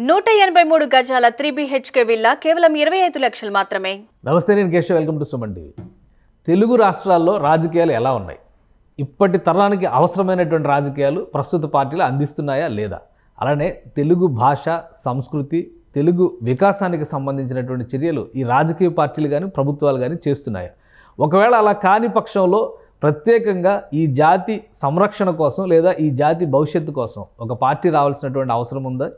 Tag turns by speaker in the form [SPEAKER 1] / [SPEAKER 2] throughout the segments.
[SPEAKER 1] 183 గజాల 3 BHK villa కేవలం 25 లక్షలు మాత్రమే.
[SPEAKER 2] నమస్తే, నేను Keshav. Welcome to Suman TV. Telugu రాష్ట్రాల్లో రాజకీయాలు ఎలా ఉన్నాయి? ఇప్పటి తరానికి అవసరమైనటువంటి రాజకీయాలు ప్రస్తుత పార్టీలు అందిస్తున్నాయా లేదా? అలానే తెలుగు భాష, సంస్కృతి, తెలుగు వికాసానికి సంబంధించినటువంటి చర్యలు ఈ రాజకీయ పార్టీలు కానీ ప్రభుత్వాలు కానీ చేస్తున్నాయా? ఒకవేళ అలా కాని పక్షంలో ప్రత్యేకంగా ఈ జాతి సంరక్షణ కోసం లేదా ఈ జాతి భవిష్యత్తు కోసం ఒక పార్టీ రావాల్సినటువంటి అవసరం ఉందా?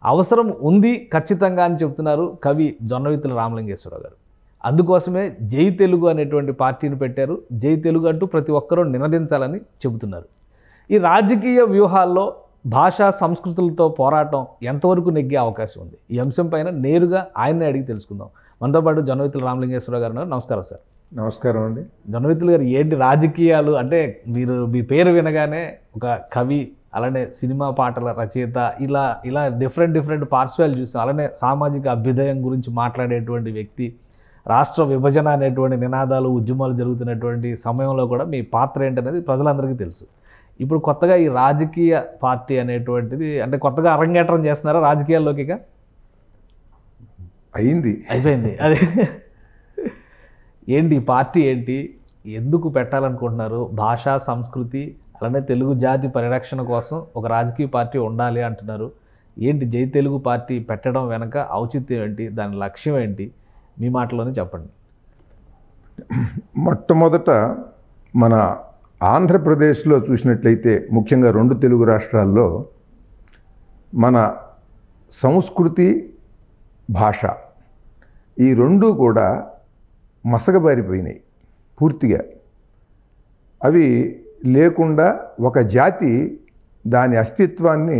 [SPEAKER 2] అవసరం ఉంది ఖచ్చితంగా అని చెప్తున్నారు కవి జొన్నవిత్తుల రామలింగేశ్వరరావు గారు. అందుకోసమే జై తెలుగు అనేటువంటి పార్టీని పెట్టారు. జై తెలుగు అంటూ ప్రతి ఒక్కరూ నినదించాలని చెబుతున్నారు. ఈ రాజకీయ వ్యూహాల్లో భాషా సంస్కృతులతో పోరాటం ఎంతవరకు నెగ్గే అవకాశం ఉంది? ఈ అంశం పైన నేరుగా ఆయన్నే అడిగి తెలుసుకుందాం. మనతో పాటు జొన్నవిత్తుల రామలింగేశ్వరరావు గారు ఉన్నారు. నమస్కారం సార్.
[SPEAKER 3] నమస్కారం అండి.
[SPEAKER 2] జొన్నవిత్తుల గారు, ఏంటి రాజకీయాలు అంటే మీ పేరు వినగానే ఒక కవి, అలానే సినిమా పాటల రచయిత, ఇలా డిఫరెంట్ పార్శ్వాలు చూసాం. అలానే సామాజిక అభ్యుదయం గురించి మాట్లాడేటువంటి వ్యక్తి, రాష్ట్ర విభజన అనేటువంటి నినాదాలు, ఉద్యమాలు జరుగుతున్నటువంటి సమయంలో కూడా మీ పాత్ర ఏంటనేది ప్రజలందరికీ తెలుసు. ఇప్పుడు కొత్తగా ఈ రాజకీయ పార్టీ అనేటువంటిది అంటే కొత్తగా అరంగేట్రం చేస్తున్నారా రాజకీయాల్లోకి? ఇక అయిపోయింది అది. ఏంటి ఈ పార్టీ, ఏంటి, ఎందుకు పెట్టాలనుకుంటున్నారు? భాషా సంస్కృతి అలానే తెలుగు జాతి పరిరక్షణ కోసం ఒక రాజకీయ పార్టీ ఉండాలి అంటున్నారు. ఏంటి జై తెలుగు పార్టీ పెట్టడం వెనక ఔచిత్యం ఏంటి? దాని లక్ష్యం ఏంటి? మీ మాటలోనే చెప్పండి.
[SPEAKER 3] మొట్టమొదట మన ఆంధ్రప్రదేశ్లో చూసినట్లయితే, ముఖ్యంగా 2 తెలుగు రాష్ట్రాల్లో మన సంస్కృతి, భాష ఈ 2 కూడా మసకబారిపోయినాయి పూర్తిగా. అవి లేకుండా ఒక జాతి దాని అస్తిత్వాన్ని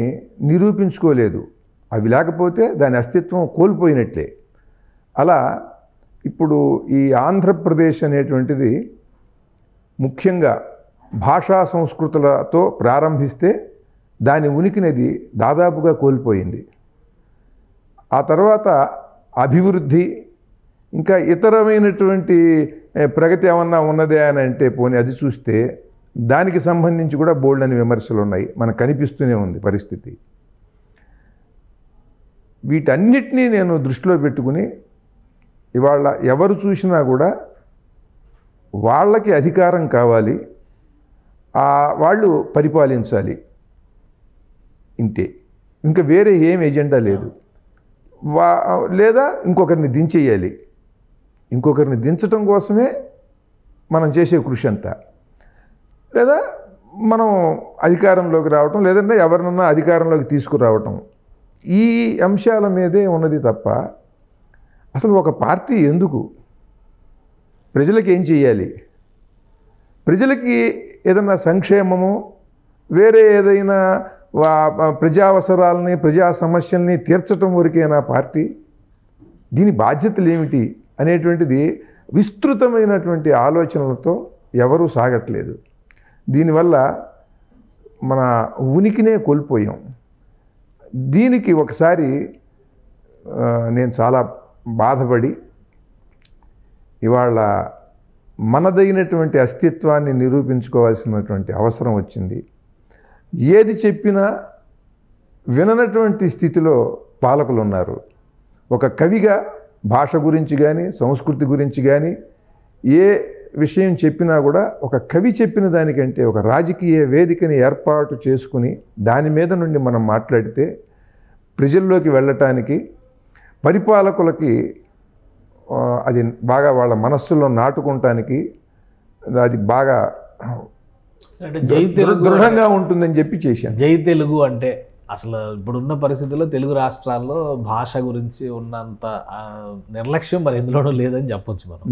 [SPEAKER 3] నిరూపించుకోలేదు. అవి లేకపోతే దాని అస్తిత్వం కోల్పోయినట్లే. అలా ఇప్పుడు ఈ ఆంధ్రప్రదేశ్ అనేటువంటిది ముఖ్యంగా భాషా సంస్కృతులతో ప్రారంభిస్తే దాని ఉనికినది దాదాపుగా కోల్పోయింది. ఆ తర్వాత అభివృద్ధి, ఇంకా ఇతరమైనటువంటి ప్రగతి ఏమన్నా ఉన్నదే అని అంటే పోనీ అది చూస్తే దానికి సంబంధించి కూడా బోల్డ్ అని విమర్శలు ఉన్నాయి. మనకు కనిపిస్తూనే ఉంది పరిస్థితి. వీటన్నిటినీ నేను దృష్టిలో పెట్టుకుని ఇవాళ ఎవరు చూసినా కూడా వాళ్ళకి అధికారం కావాలి, వాళ్ళు పరిపాలించాలి, ఇంతే. ఇంకా వేరే ఏం ఎజెండా లేదు. లేదా ఇంకొకరిని దించేయాలి. ఇంకొకరిని దించటం కోసమే మనం చేసే కృషి అంతా. లేదా మనం అధికారంలోకి రావటం, లేదంటే ఎవరినన్నా అధికారంలోకి తీసుకురావటం, ఈ అంశాల మీదే ఉన్నది తప్ప అసలు ఒక పార్టీ ఎందుకు? ప్రజలకి ఏం చేయాలి? ప్రజలకి ఏదైనా సంక్షేమము, వేరే ఏదైనా ప్రజా అవసరాలని, ప్రజా సమస్యల్ని తీర్చటం వరకేనా పార్టీ? దీని బాధ్యతలు ఏమిటి అనేటువంటిది విస్తృతమైనటువంటి ఆలోచనలతో ఎవరూ సాగట్లేదు. దీనివల్ల మన ఉనికినే కోల్పోయాం. దీనికి ఒకసారి నేను చాలా బాధపడి ఇవాళ మనదైనటువంటి అస్తిత్వాన్ని నిరూపించుకోవాల్సినటువంటి అవసరం వచ్చింది. ఏది చెప్పినా విననటువంటి స్థితిలో పాలకులు ఉన్నారు. ఒక కవిగా భాష గురించి కానీ, సంస్కృతి గురించి కానీ ఏ విషయం చెప్పినా కూడా ఒక కవి చెప్పిన దానికంటే ఒక రాజకీయ వేదికని ఏర్పాటు చేసుకుని దాని మీద నుండి మనం మాట్లాడితే ప్రజల్లోకి వెళ్ళటానికి, పరిపాలకులకి అది బాగా వాళ్ళ మనస్సులో నాటుకుంటానికి అది బాగా దృఢంగా ఉంటుందని చెప్పి చేశాను.
[SPEAKER 2] జై తెలుగు అంటే అసలు ఇప్పుడున్న పరిస్థితుల్లో తెలుగు రాష్ట్రాల్లో భాష గురించి ఉన్నంత నిర్లక్ష్యం మరి ఎందులోనూ లేదని చెప్పొచ్చు మనం.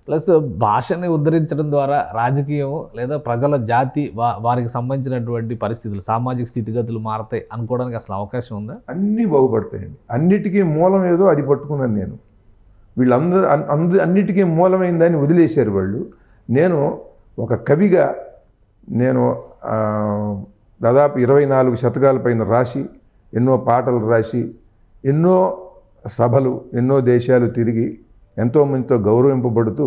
[SPEAKER 2] ప్లస్ భాషని ఉద్ధరించడం ద్వారా రాజకీయం లేదా ప్రజల జాతి వారికి సంబంధించినటువంటి పరిస్థితులు, సామాజిక స్థితిగతులు మారతాయి అనుకోవడానికి అసలు అవకాశం ఉందా?
[SPEAKER 3] అన్నీ బాగుపడతాయండి. అన్నిటికీ మూలం ఏదో అది పట్టుకున్నాను నేను. వీళ్ళందరూ అన్నిటికీ మూలమైందని వదిలేశారు వాళ్ళు. నేను ఒక కవిగా నేను దాదాపు 24 శతకాల పైన రాసి, ఎన్నో పాటలు రాసి, ఎన్నో సభలు, ఎన్నో దేశాలు తిరిగి ఎంతోమందితో గౌరవింపబడుతూ,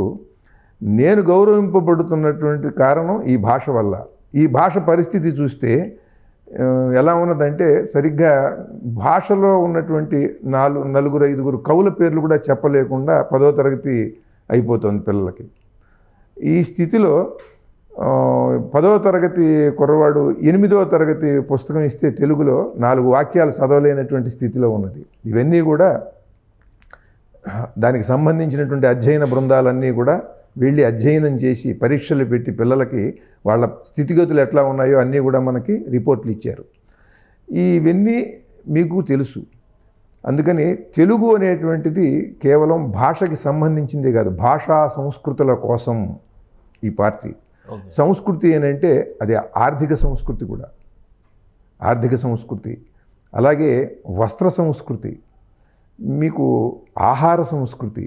[SPEAKER 3] నేను గౌరవింపబడుతున్నటువంటి కారణం ఈ భాష వల్ల. ఈ భాష పరిస్థితి చూస్తే ఎలా ఉన్నదంటే సరిగ్గా భాషలో ఉన్నటువంటి నలుగురు ఐదుగురు కవుల పేర్లు కూడా చెప్పలేకుండా 10వ తరగతి అయిపోతుంది పిల్లలకి. ఈ స్థితిలో 10వ తరగతి కుర్రవాడు 8వ తరగతి పుస్తకం ఇస్తే తెలుగులో 4 వాక్యాలు చదవలేనటువంటి స్థితిలో ఉన్నది. ఇవన్నీ కూడా దానికి సంబంధించినటువంటి అధ్యయన బృందాలన్నీ కూడా వెళ్ళి అధ్యయనం చేసి పరీక్షలు పెట్టి పిల్లలకి వాళ్ళ స్థితిగతులు ఎట్లా ఉన్నాయో అన్నీ కూడా మనకి రిపోర్ట్లు ఇచ్చారు. ఇవన్నీ మీకు తెలుసు. అందుకని తెలుగు అనేటువంటిది కేవలం భాషకి సంబంధించిందే కాదు, భాషా సంస్కృతుల కోసం ఈ పార్టీ. సంస్కృతి అని అంటే అది ఆర్థిక సంస్కృతి కూడా, ఆర్థిక సంస్కృతి, అలాగే వస్త్ర సంస్కృతి, మీకు ఆహార సంస్కృతి,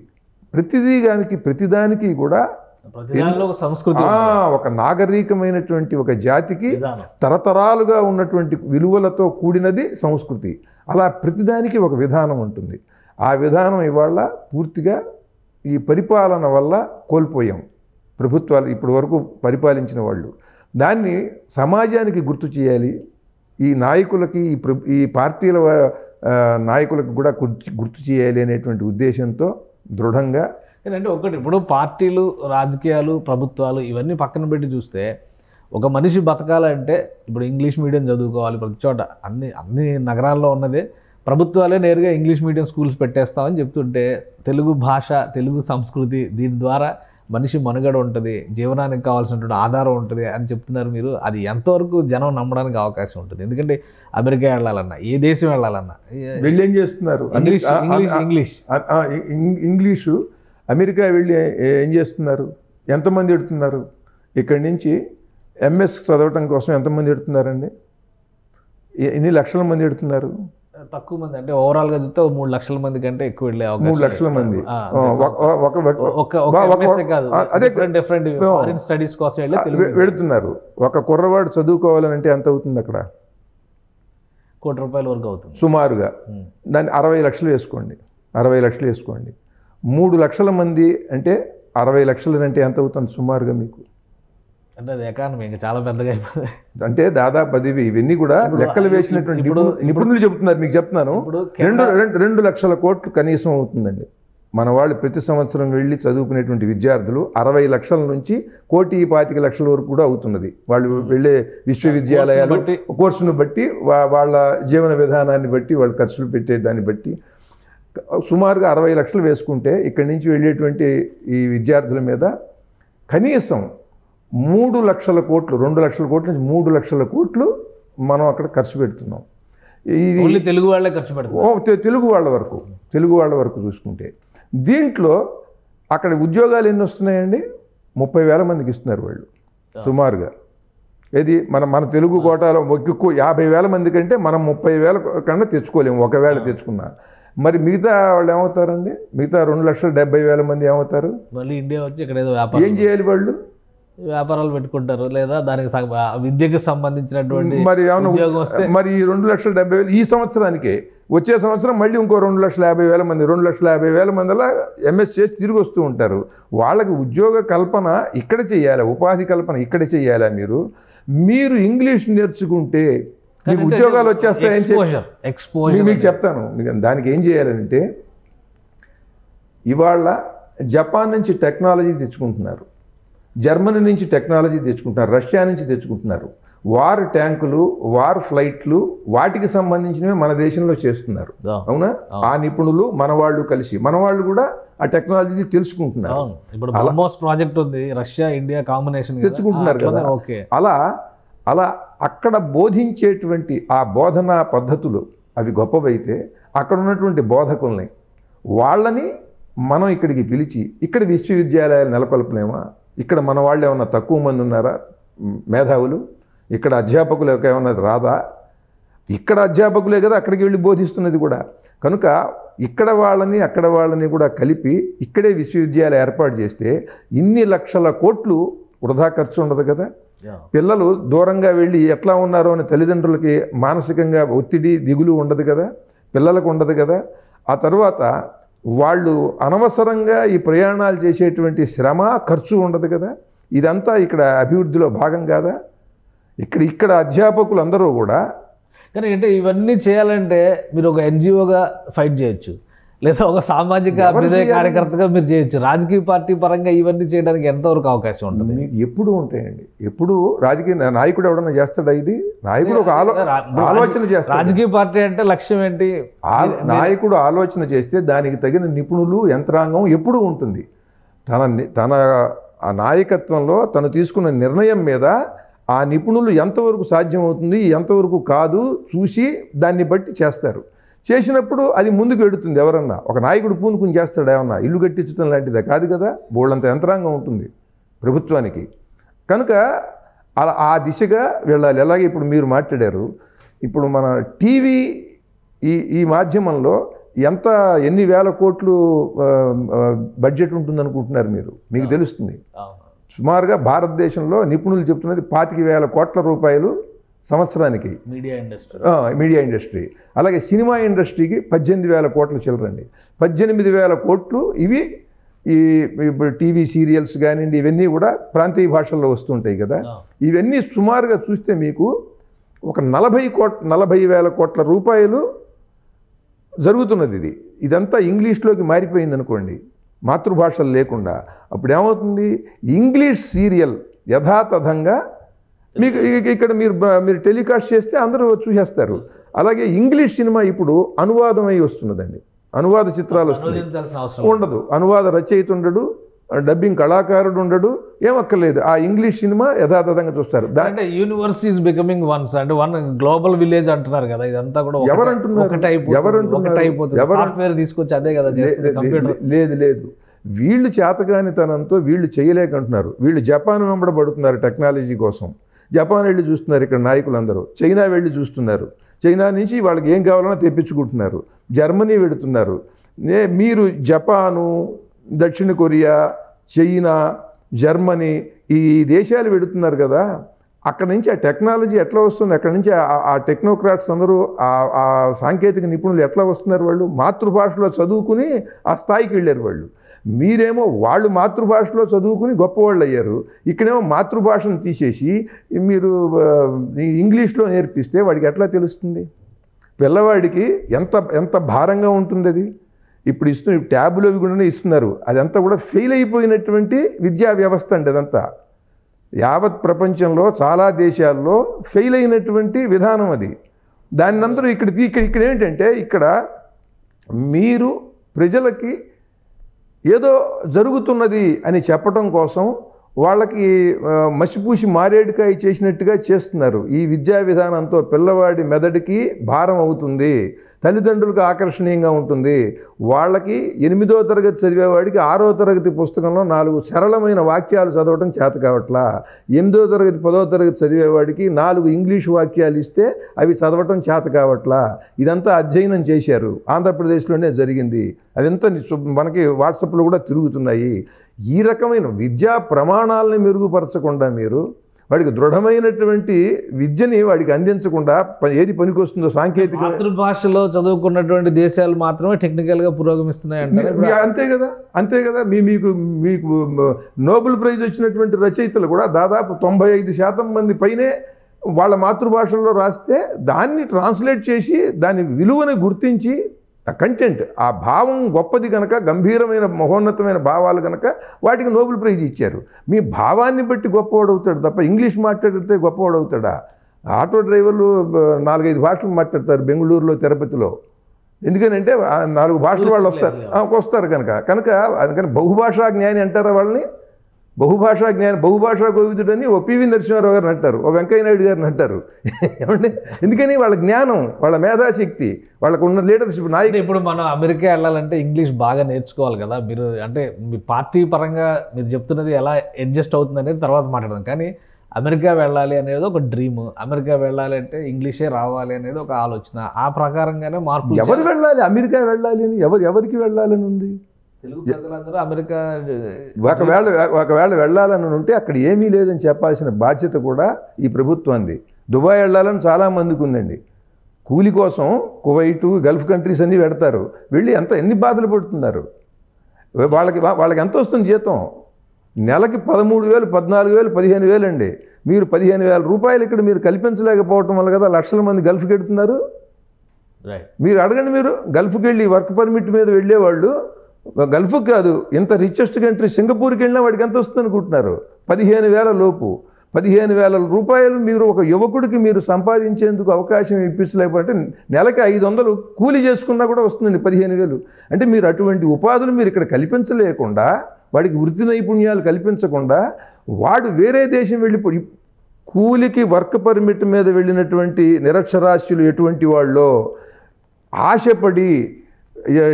[SPEAKER 3] ప్రతిదానికి కూడా
[SPEAKER 2] సంస్కృతి,
[SPEAKER 3] ఒక నాగరికమైనటువంటి ఒక జాతికి తరతరాలుగా ఉన్నటువంటి విలువలతో కూడినది సంస్కృతి. అలా ప్రతిదానికి ఒక విధానం ఉంటుంది. ఆ విధానం ఇవాళ పూర్తిగా ఈ పరిపాలన వల్ల కోల్పోయాం. ప్రభుత్వాలు ఇప్పటి వరకు పరిపాలించిన వాళ్ళు దాన్ని సమాజానికి గుర్తు చేయాలి. ఈ నాయకులకి ఈ పార్టీల నాయకులకు కూడా గుర్తు చేయాలి అనేటువంటి ఉద్దేశంతో దృఢంగా.
[SPEAKER 2] ఏంటంటే ఒకటి, ఇప్పుడు పార్టీలు, రాజకీయాలు, ప్రభుత్వాలు ఇవన్నీ పక్కన పెట్టి చూస్తే ఒక మనిషి బతకాలంటే ఇప్పుడు ఇంగ్లీష్ మీడియం చదువుకోవాలి. ప్రతి చోట అన్ని నగరాల్లో ఉన్నదే ప్రభుత్వాలే నేరుగా ఇంగ్లీష్ మీడియం స్కూల్స్ పెట్టేస్తామని చెప్తుంటే తెలుగు భాష, తెలుగు సంస్కృతి, దీని ద్వారా మనిషి మనుగడ ఉంటుంది, జీవనానికి కావాల్సినటువంటి ఆధారం ఉంటుంది అని చెప్తున్నారు మీరు. అది ఎంతవరకు జనం నమ్మడానికి అవకాశం ఉంటుంది? ఎందుకంటే అమెరికా వెళ్ళాలన్నా, ఏ దేశం వెళ్ళాలన్నా
[SPEAKER 3] వెళ్ళి ఏం చేస్తున్నారు? ఇంగ్లీషు. అమెరికా వెళ్ళి ఏం చేస్తున్నారు? ఎంతమంది ఎడుతున్నారు? ఇక్కడి నుంచి ఎంఎస్ చదవటం కోసం ఎంతమంది ఎడుతున్నారండి? ఎన్ని లక్షల మంది ఎడుతున్నారు?
[SPEAKER 2] తక్కువ మంది, అంటే ఓవరాల్గా చూస్తే 3 లక్షల మంది కంటే ఎక్కువ వెళ్ళే అవకాశం.
[SPEAKER 3] 3 లక్షల మంది
[SPEAKER 2] డిఫరెంట్ స్టడీస్ కోసం
[SPEAKER 3] వెళుతున్నారు. ఒక కుర్రవాడు చదువుకోవాలంటే ఎంత అవుతుంది? అక్కడ
[SPEAKER 2] ₹1 కోటి వరకు అవుతుంది
[SPEAKER 3] సుమారుగా. దాన్ని 60 లక్షలు వేసుకోండి, 60 లక్షలు వేసుకోండి. 3 లక్షల మంది అంటే 60 లక్షలు అంటే ఎంత అవుతుంది సుమారుగా మీకు?
[SPEAKER 2] అంటే అది ఎకానమీ ఇంకా చాలా పెద్దగా అయిపోతుంది.
[SPEAKER 3] అంటే దాదాపు ఇవన్నీ కూడా లెక్కలు వేసినటువంటి నిపుణులు చెబుతున్నారు. మీకు చెప్తున్నాను, 2 లక్షల కోట్లు కనీసం అవుతుందండి. మన వాళ్ళు ప్రతి సంవత్సరం వెళ్ళి చదువుకునేటువంటి విద్యార్థులు 60 లక్షల నుంచి 1,25,00,000 వరకు కూడా అవుతున్నది. వాళ్ళు వెళ్ళే విశ్వవిద్యాలయాలు కోర్సును బట్టి, వాళ్ళ జీవన విధానాన్ని బట్టి, వాళ్ళు ఖర్చులు పెట్టే దాన్ని బట్టి సుమారుగా 60 లక్షలు వేసుకుంటే ఇక్కడి నుంచి వెళ్ళేటువంటి ఈ విద్యార్థుల మీద కనీసం 3 లక్షల కోట్లు, 2 లక్షల కోట్ల నుంచి 3 లక్షల కోట్లు మనం అక్కడ ఖర్చు పెడుతున్నాం.
[SPEAKER 2] ఇది తెలుగు వాళ్ళే ఖర్చు పెడుతున్నాం.
[SPEAKER 3] తెలుగు వాళ్ళ వరకు చూసుకుంటే దీంట్లో అక్కడ ఉద్యోగాలు ఎన్ని వస్తున్నాయండి? 30,000 మందికి ఇస్తున్నారు వాళ్ళు సుమారుగా. ఏది మన తెలుగు కోటాలో 50,000 మంది కంటే మనం 30,000 కన్నా తెచ్చుకోలేము ఒకవేళ తెచ్చుకున్నా. మరి మిగతా వాళ్ళు ఏమవుతారండి? మిగతా 2,70,000 మంది ఏమవుతారు?
[SPEAKER 2] మళ్ళీ ఇండియా వచ్చి ఇక్కడ ఏదో వ్యాపారం
[SPEAKER 3] ఏం చేయాలి? వాళ్ళు
[SPEAKER 2] వ్యాపారాలు పెట్టుకుంటారు, లేదా దానికి విద్యకు సంబంధించినటువంటి ఉద్యోగం వస్తే
[SPEAKER 3] మరి ఈ 2,70,000 ఈ సంవత్సరానికే, వచ్చే సంవత్సరం మళ్ళీ ఇంకో 2,50,000 మంది, 2,50,000 మందిలా ఎంఎస్ చేసి తిరిగి వస్తూ ఉంటారు. వాళ్ళకి ఉద్యోగ కల్పన ఇక్కడ చేయాలా, ఉపాధి కల్పన ఇక్కడ చేయాలా? మీరు ఇంగ్లీష్ నేర్చుకుంటే మీకు ఉద్యోగాలు వచ్చేస్తాయని చెప్పి మీకు చెప్తాను. దానికి ఏం చేయాలంటే ఇవాళ జపాన్ నుంచి టెక్నాలజీ తెచ్చుకుంటున్నారు, జర్మనీ నుంచి టెక్నాలజీ తెచ్చుకుంటున్నారు, రష్యా నుంచి తెచ్చుకుంటున్నారు. వార్ ట్యాంకులు, వార్ ఫ్లైట్లు, వాటికి సంబంధించినవి మన దేశంలో చేస్తున్నారు. అవునా? ఆ నిపుణులు మన వాళ్ళు కలిసి, మన వాళ్ళు కూడా ఆ టెక్నాలజీ తెలుసుకుంటున్నారు.
[SPEAKER 2] ఇప్పుడు బ్రహ్మోస్ ప్రాజెక్ట్ ఉంది, రష్యా ఇండియా కాంబినేషన్
[SPEAKER 3] తెచ్చుకుంటున్నారు కదా. అలా అక్కడ బోధించేటువంటి ఆ బోధనా పద్ధతులు అవి గొప్పవైతే అక్కడ ఉన్నటువంటి బోధకుల్ని వాళ్ళని మనం ఇక్కడికి పిలిచి ఇక్కడ విశ్వవిద్యాలయాలు నెలకొల్పలేమా? ఇక్కడ మన వాళ్ళు ఏమన్నా తక్కువ మంది ఉన్నారా మేధావులు? ఇక్కడ అధ్యాపకులు ఏమన్నా రాదా? ఇక్కడ అధ్యాపకులే కదా అక్కడికి వెళ్ళి బోధిస్తున్నది కూడా. కనుక ఇక్కడ వాళ్ళని అక్కడ వాళ్ళని కూడా కలిపి ఇక్కడే విశ్వవిద్యాలయం ఏర్పాటు చేస్తే ఇన్ని లక్షల కోట్లు వృధా ఖర్చు ఉండదు కదా. పిల్లలు దూరంగా వెళ్ళి ఎట్లా ఉన్నారో అని తల్లిదండ్రులకి మానసికంగా ఒత్తిడి, దిగులు ఉండదు కదా, పిల్లలకు ఉండదు కదా. ఆ తర్వాత వాళ్ళు అనవసరంగా ఈ ప్రయాణాలు చేసేటువంటి శ్రమ, ఖర్చు ఉండదు కదా. ఇదంతా ఇక్కడ అభివృద్ధిలో భాగం కాదా? ఇక్కడ అధ్యాపకులు అందరూ కూడా.
[SPEAKER 2] కానీ అంటే ఇవన్నీ చేయాలంటే మీరు ఒక ఎన్జిఓగా ఫైట్ చేయొచ్చు, లేదా ఒక సామాజిక అభ్యుదయ కార్యకర్తగా మీరు చేయొచ్చు. రాజకీయ పార్టీ పరంగా ఇవన్నీ చేయడానికి ఎంతవరకు అవకాశం ఉంటుంది?
[SPEAKER 3] మీకు ఎప్పుడు ఉంటాయండి. ఎప్పుడు రాజకీయ నాయకుడు ఎవడన్నా చేస్తాడా? ఇది నాయకుడు ఒక ఆలోచన చేస్తాడు.
[SPEAKER 2] రాజకీయ పార్టీ అంటే లక్ష్యం ఏంటి?
[SPEAKER 3] నాయకుడు ఆలోచన చేస్తే దానికి తగిన నిపుణులు, యంత్రాంగం ఎప్పుడూ ఉంటుంది. తన ఆ నాయకత్వంలో తను తీసుకున్న నిర్ణయం మీద ఆ నిపుణులు ఎంతవరకు సాధ్యమవుతుంది, ఎంతవరకు కాదు చూసి దాన్ని బట్టి చేస్తారు. చేసినప్పుడు అది ముందుకు ఎడుతుంది. ఎవరన్నా ఒక నాయకుడు పూనుకుని చేస్తాడు ఏమన్నా? ఇల్లు కట్టించడం లాంటిదే కాదు కదా, బోళ్ళంత యంత్రాంగం ఉంటుంది ప్రభుత్వానికి. కనుక అలా ఆ దిశగా వెళ్ళాలి. అలాగే ఇప్పుడు మీరు మాట్లాడారు, ఇప్పుడు మన టీవీ ఈ మాధ్యమంలో ఎన్ని వేల కోట్లు బడ్జెట్ ఉంటుందనుకుంటున్నారు మీరు? మీకు తెలుస్తుంది. సుమారుగా భారతదేశంలో నిపుణులు చెప్తున్నది 25,000 కోట్ల రూపాయలు సంవత్సరానికి మీడియా ఇండస్ట్రీ. అలాగే సినిమా ఇండస్ట్రీకి 18,000 కోట్ల చిల్లరండి. 18,000 కోట్లు ఇవి ఇప్పుడు టీవీ సీరియల్స్ కానివ్వండి, ఇవన్నీ కూడా ప్రాంతీయ భాషల్లో వస్తుంటాయి కదా. ఇవన్నీ సుమారుగా చూస్తే మీకు ఒక 40,000 కోట్ల రూపాయలు జరుగుతున్నది. ఇదంతా ఇంగ్లీష్లోకి మారిపోయింది అనుకోండి, మాతృభాషలు లేకుండా. అప్పుడు ఏమవుతుంది? ఇంగ్లీష్ సీరియల్ యథాతథంగా మీకు ఇక్కడ మీరు టెలికాస్ట్ చేస్తే అందరూ చూసేస్తారు. అలాగే ఇంగ్లీష్ సినిమా ఇప్పుడు అనువాదం అయి వస్తున్నదండి. అనువాద చిత్రాలు వస్తుంది, ఉండదు. అనువాద రచయిత ఉండడు, డబ్బింగ్ కళాకారుడు ఉండడు, ఏమక్కర్లేదు. ఆ ఇంగ్లీష్ సినిమా యథాతథంగా చూస్తారు.
[SPEAKER 2] అంటే యూనివర్స్ ఈజ్ బికమింగ్ వన్స్ అంటే వన్ గ్లోబల్ విలేజ్ అంటున్నారు కదా. ఇదంతా కూడా ఎవరంటున్నారు? తీసుకొచ్చి అదే కదా కంప్యూటర్.
[SPEAKER 3] లేదు, వీళ్ళు చేతగానితనంతో వీళ్ళు చేయలేకంటున్నారు. వీళ్ళు జపాన్ వెంబడబడుతున్నారు టెక్నాలజీ కోసం. జపాన్ వెళ్ళి చూస్తున్నారు ఇక్కడ నాయకులందరూ. చైనా వెళ్ళి చూస్తున్నారు. చైనా నుంచి వాళ్ళకి ఏం కావాలన్నా తెప్పించుకుంటున్నారు. జర్మనీ వెళుతున్నారు. మీరు జపాను, దక్షిణ కొరియా, చైనా, జర్మనీ ఈ దేశాలు వెళుతున్నారు కదా. అక్కడ నుంచి ఆ టెక్నాలజీ ఎట్లా వస్తుంది? అక్కడ నుంచి ఆ టెక్నోక్రాట్స్ అందరూ ఆ సాంకేతిక నిపుణులు ఎట్లా వస్తున్నారు? వాళ్ళు మాతృభాషలో చదువుకుని ఆ స్థాయికి వెళ్ళారు వాళ్ళు. మీరేమో వాళ్ళు మాతృభాషలో చదువుకుని గొప్పవాళ్ళు అయ్యారు. ఇక్కడేమో మాతృభాషను తీసేసి మీరు ఇంగ్లీష్లో నేర్పిస్తే వాడికి ఎట్లా తెలుస్తుంది? పిల్లవాడికి ఎంత భారంగా ఉంటుంది అది. ఇప్పుడు ట్యాబులు అవి కూడా ఇస్తున్నారు. అదంతా కూడా ఫెయిల్ అయిపోయినటువంటి విద్యా వ్యవస్థ అండి అదంతా. యావత్ ప్రపంచంలో చాలా దేశాల్లో ఫెయిల్ అయినటువంటి విధానం అది. దాని అందరూ ఇక్కడ ఏంటంటే ఇక్కడ మీరు ప్రజలకి ఏదో జరుగుతున్నది అని చెప్పడం కోసం వాళ్ళకి మసిపూసి మారేడుకాయ చేసినట్టుగా చేస్తున్నారు. ఈ విద్యా విధానంతో పిల్లవాడి మెదడుకి భారం అవుతుంది, తల్లిదండ్రులకు ఆకర్షణీయంగా ఉంటుంది. వాళ్ళకి 8వ తరగతి చదివేవాడికి 6వ తరగతి పుస్తకంలో 4 సరళమైన వాక్యాలు చదవటం చేత కావట్లా. 8వ తరగతి 10వ తరగతి చదివేవాడికి 4 ఇంగ్లీషు వాక్యాలు ఇస్తే అవి చదవటం చేత కావట్లా. ఇదంతా అధ్యయనం చేశారు. ఆంధ్రప్రదేశ్లోనే జరిగింది. అదంతా మనకి వాట్సాప్లో కూడా తిరుగుతున్నాయి. ఈ రకమైన విద్యా ప్రమాణాలని మెరుగుపరచకుండా మీరు వాడికి దృఢమైనటువంటి విద్యని వాడికి అందించకుండా ఏది పనికొస్తుందో సాంకేతిక
[SPEAKER 2] మాతృభాషలో చదువుకున్నటువంటి దేశాలు మాత్రమే టెక్నికల్గా పురోగమిస్తున్నాయి అంటే
[SPEAKER 3] అంతే కదా. మీకు నోబెల్ ప్రైజ్ వచ్చినటువంటి రచయితలు కూడా దాదాపు 95% మంది పైనే వాళ్ళ మాతృభాషల్లో రాస్తే దాన్ని ట్రాన్స్లేట్ చేసి దాని విలువని గుర్తించి ఆ కంటెంట్, ఆ భావం గొప్పది కనుక, గంభీరమైన మహోన్నతమైన భావాలు కనుక వాటికి నోబెల్ ప్రైజ్ ఇచ్చారు. మీ భావాన్ని బట్టి గొప్పవాడవుతాడు తప్ప ఇంగ్లీష్ మాట్లాడితే గొప్పవాడవుతాడా? ఆటో డ్రైవర్లు 4-5 భాషలు మాట్లాడతారు బెంగళూరులో, తిరుపతిలో. ఎందుకనంటే 4 భాషలు వాళ్ళు వస్తారు కనుక అందుకని బహుభాషా జ్ఞాని అంటారా వాళ్ళని? బహుభాషా కోవిదుడని ఓ పివి నరసింహారావు గారిని అంటారు, ఓ వెంకయ్య నాయుడు గారిని అంటారు. ఏమంటే ఎందుకని వాళ్ళ జ్ఞానం, వాళ్ళ మేధాశక్తి, వాళ్ళకు ఉన్న లీడర్షిప్ నాయకుడు.
[SPEAKER 2] ఇప్పుడు మనం అమెరికా వెళ్ళాలంటే ఇంగ్లీష్ బాగా నేర్చుకోవాలి కదా. మీరు అంటే మీ పార్టీ పరంగా మీరు చెప్తున్నది ఎలా అడ్జస్ట్ అవుతుంది అనేది తర్వాత మాట్లాడదాం. కానీ అమెరికా వెళ్ళాలి అనేది ఒక డ్రీమ్. అమెరికా వెళ్ళాలి అంటే ఇంగ్లీషే రావాలి అనేది ఒక ఆలోచన. ఆ ప్రకారంగానే మార్పు.
[SPEAKER 3] ఎవరు వెళ్ళాలి అమెరికా వెళ్ళాలి అని? ఎవరికి వెళ్ళాలని ఉంది?
[SPEAKER 2] తెలుగు ప్రజలందరూ అమెరికా
[SPEAKER 3] ఒకవేళ వెళ్ళాలని ఉంటే అక్కడ ఏమీ లేదని చెప్పాల్సిన బాధ్యత కూడా ఈ ప్రభుత్వాన్ని. దుబాయ్ వెళ్ళాలని చాలామందికి ఉందండి. కూలి కోసం కువైటు, గల్ఫ్ కంట్రీస్ అన్నీ పెడతారు. వెళ్ళి ఎన్ని బాధలు పడుతున్నారు. వాళ్ళకి ఎంత వస్తుంది జీతం? నెలకి 13,000, 14,000, 15,000 అండి. మీరు 15,000 రూపాయలు ఇక్కడ మీరు కల్పించలేకపోవటం వల్ల కదా లక్షల మంది గల్ఫ్కి వెళ్తున్నారు.
[SPEAKER 2] రైట్.
[SPEAKER 3] మీరు అడగండి, మీరు గల్ఫ్కి వెళ్ళి వర్క్ పర్మిట్ మీద వెళ్ళేవాళ్ళు గల్ఫ్కి కాదు, ఇంత రిచెస్ట్ కంట్రీ సింగపూర్కి వెళ్ళినా వాడికి ఎంత వస్తుంది అనుకుంటున్నారు? 15,000 లోపు. 15,000 రూపాయలు మీరు ఒక యువకుడికి మీరు సంపాదించేందుకు అవకాశం ఇప్పించలేకపోతే నెలకి 500 కూలి చేసుకున్నా కూడా వస్తుందండి 15,000. అంటే మీరు అటువంటి ఉపాధులు మీరు ఇక్కడ కల్పించలేకుండా, వాడికి వృత్తి నైపుణ్యాలు కల్పించకుండా వాడు వేరే దేశం వెళ్ళిపోయి కూలికి వర్క్ పర్మిట్ మీద వెళ్ళినటువంటి నిరక్షరాస్యులు ఎటువంటి వాళ్ళో ఆశపడి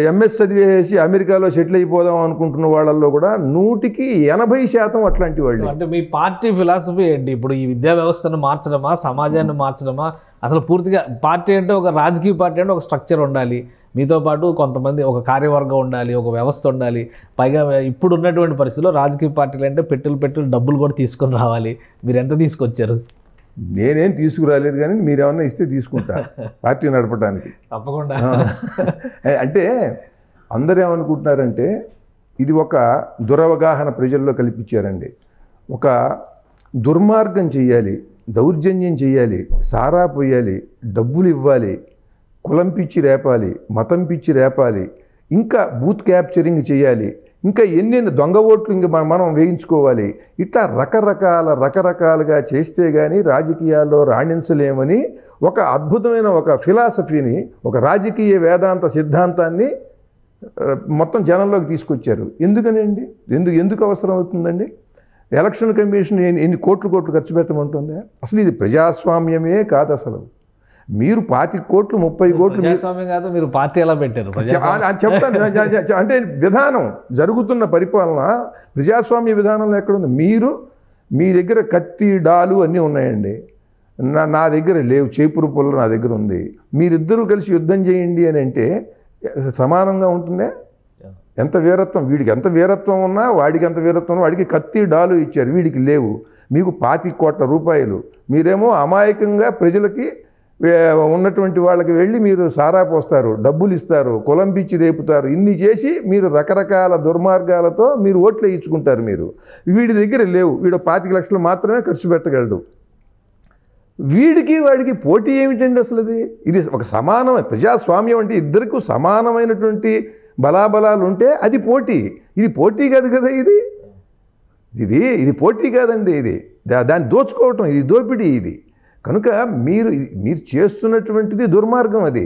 [SPEAKER 3] ఎంఎస్ చదివేసి అమెరికాలో సెటిల్ అయిపోదాం అనుకుంటున్న వాళ్ళల్లో కూడా 100% అట్లాంటి వాళ్ళు.
[SPEAKER 2] అంటే మీ పార్టీ ఫిలాసఫీ ఏంటి? ఇప్పుడు ఈ విద్యా వ్యవస్థను మార్చడమా, సమాజాన్ని మార్చడమా? అసలు పూర్తిగా పార్టీ అంటే ఒక రాజకీయ పార్టీ అంటే ఒక స్ట్రక్చర్ ఉండాలి, మీతో పాటు కొంతమంది ఒక కార్యవర్గం ఉండాలి, ఒక వ్యవస్థ ఉండాలి. పైగా ఇప్పుడు ఉన్నటువంటి పరిస్థితుల్లో రాజకీయ పార్టీలు అంటే పెట్టులు డబ్బులు కూడా తీసుకొని రావాలి. మీరు ఎంత తీసుకొచ్చారు?
[SPEAKER 3] నేనేం తీసుకురాలేదు, కానీ మీరేమన్నా ఇస్తే తీసుకుంటా పార్టీ నడపడానికి.
[SPEAKER 2] తప్పకుండా.
[SPEAKER 3] అంటే అందరూ ఏమనుకుంటున్నారంటే ఇది ఒక దురవగాహన ప్రజల్లో కల్పించారండి. ఒక దుర్మార్గం చెయ్యాలి, దౌర్జన్యం చేయాలి, సారా పోయాలి, డబ్బులు ఇవ్వాలి, కులం పిచ్చి రేపాలి, మతం పిచ్చి రేపాలి, ఇంకా బూత్ క్యాప్చరింగ్ చేయాలి, ఇంకా ఎన్ని దొంగ ఓట్లు ఇంక మనం వేయించుకోవాలి. ఇట్లా రకరకాలుగా చేస్తే కానీ రాజకీయాల్లో రాణించలేమని ఒక అద్భుతమైన ఒక ఫిలాసఫీని, ఒక రాజకీయ వేదాంత సిద్ధాంతాన్ని మొత్తం జనంలోకి తీసుకొచ్చారు. ఎందుకనండి? ఎందుకు అవసరం అవుతుందండి? ఎలక్షన్ కమిషన్ ఎన్ని కోట్లు ఖర్చు పెట్టమంటుందా? అసలు ఇది ప్రజాస్వామ్యమే కాదు. అసలు మీరు 25 కోట్లు 30 కోట్లు
[SPEAKER 2] ప్రజాస్వామ్యం కాదు, మీరు పార్టీ ఎలా పెట్టారు?
[SPEAKER 3] చెప్తాను. అంటే విధానం జరుగుతున్న పరిపాలన ప్రజాస్వామ్య విధానంలో ఎక్కడుంది? మీ దగ్గర కత్తి డాలు అన్నీ ఉన్నాయండి, నా దగ్గర లేవు. చేపురు పుల్ల నా దగ్గర ఉంది. మీరిద్దరూ కలిసి యుద్ధం చేయండి అని అంటే సమానంగా ఉంటుందే? ఎంత వీరత్వం, వీడికి ఎంత వీరత్వం ఉన్నా వాడికి ఎంత వీరత్వం ఉన్నా, వాడికి కత్తి డాలు ఇచ్చారు, వీడికి లేవు. మీకు 25 కోట్ల రూపాయలు, మీరేమో అమాయకంగా ప్రజలకి ఉన్నటువంటి వాళ్ళకి వెళ్ళి మీరు సారా పోస్తారు, డబ్బులు ఇస్తారు, కులం పిచ్చి రేపుతారు. ఇన్ని చేసి మీరు రకరకాల దుర్మార్గాలతో మీరు ఓట్లు వేయించుకుంటారు. వీడి దగ్గర లేవు, వీడు 25 లక్షలు మాత్రమే ఖర్చు పెట్టగలడు. వాడికి పోటీ ఏమిటండి అసలు? ఇది ఒక సమానమైన ప్రజాస్వామ్యం అంటే ఇద్దరికి సమానమైనటువంటి బలాబలాలు ఉంటే అది పోటీ. ఇది పోటీ కాదు కదా, ఇది పోటీ కాదండి. దాన్ని దోచుకోవటం, ఇది దోపిడీ. ఇది కనుక మీరు చేస్తున్నటువంటిది దుర్మార్గం. అది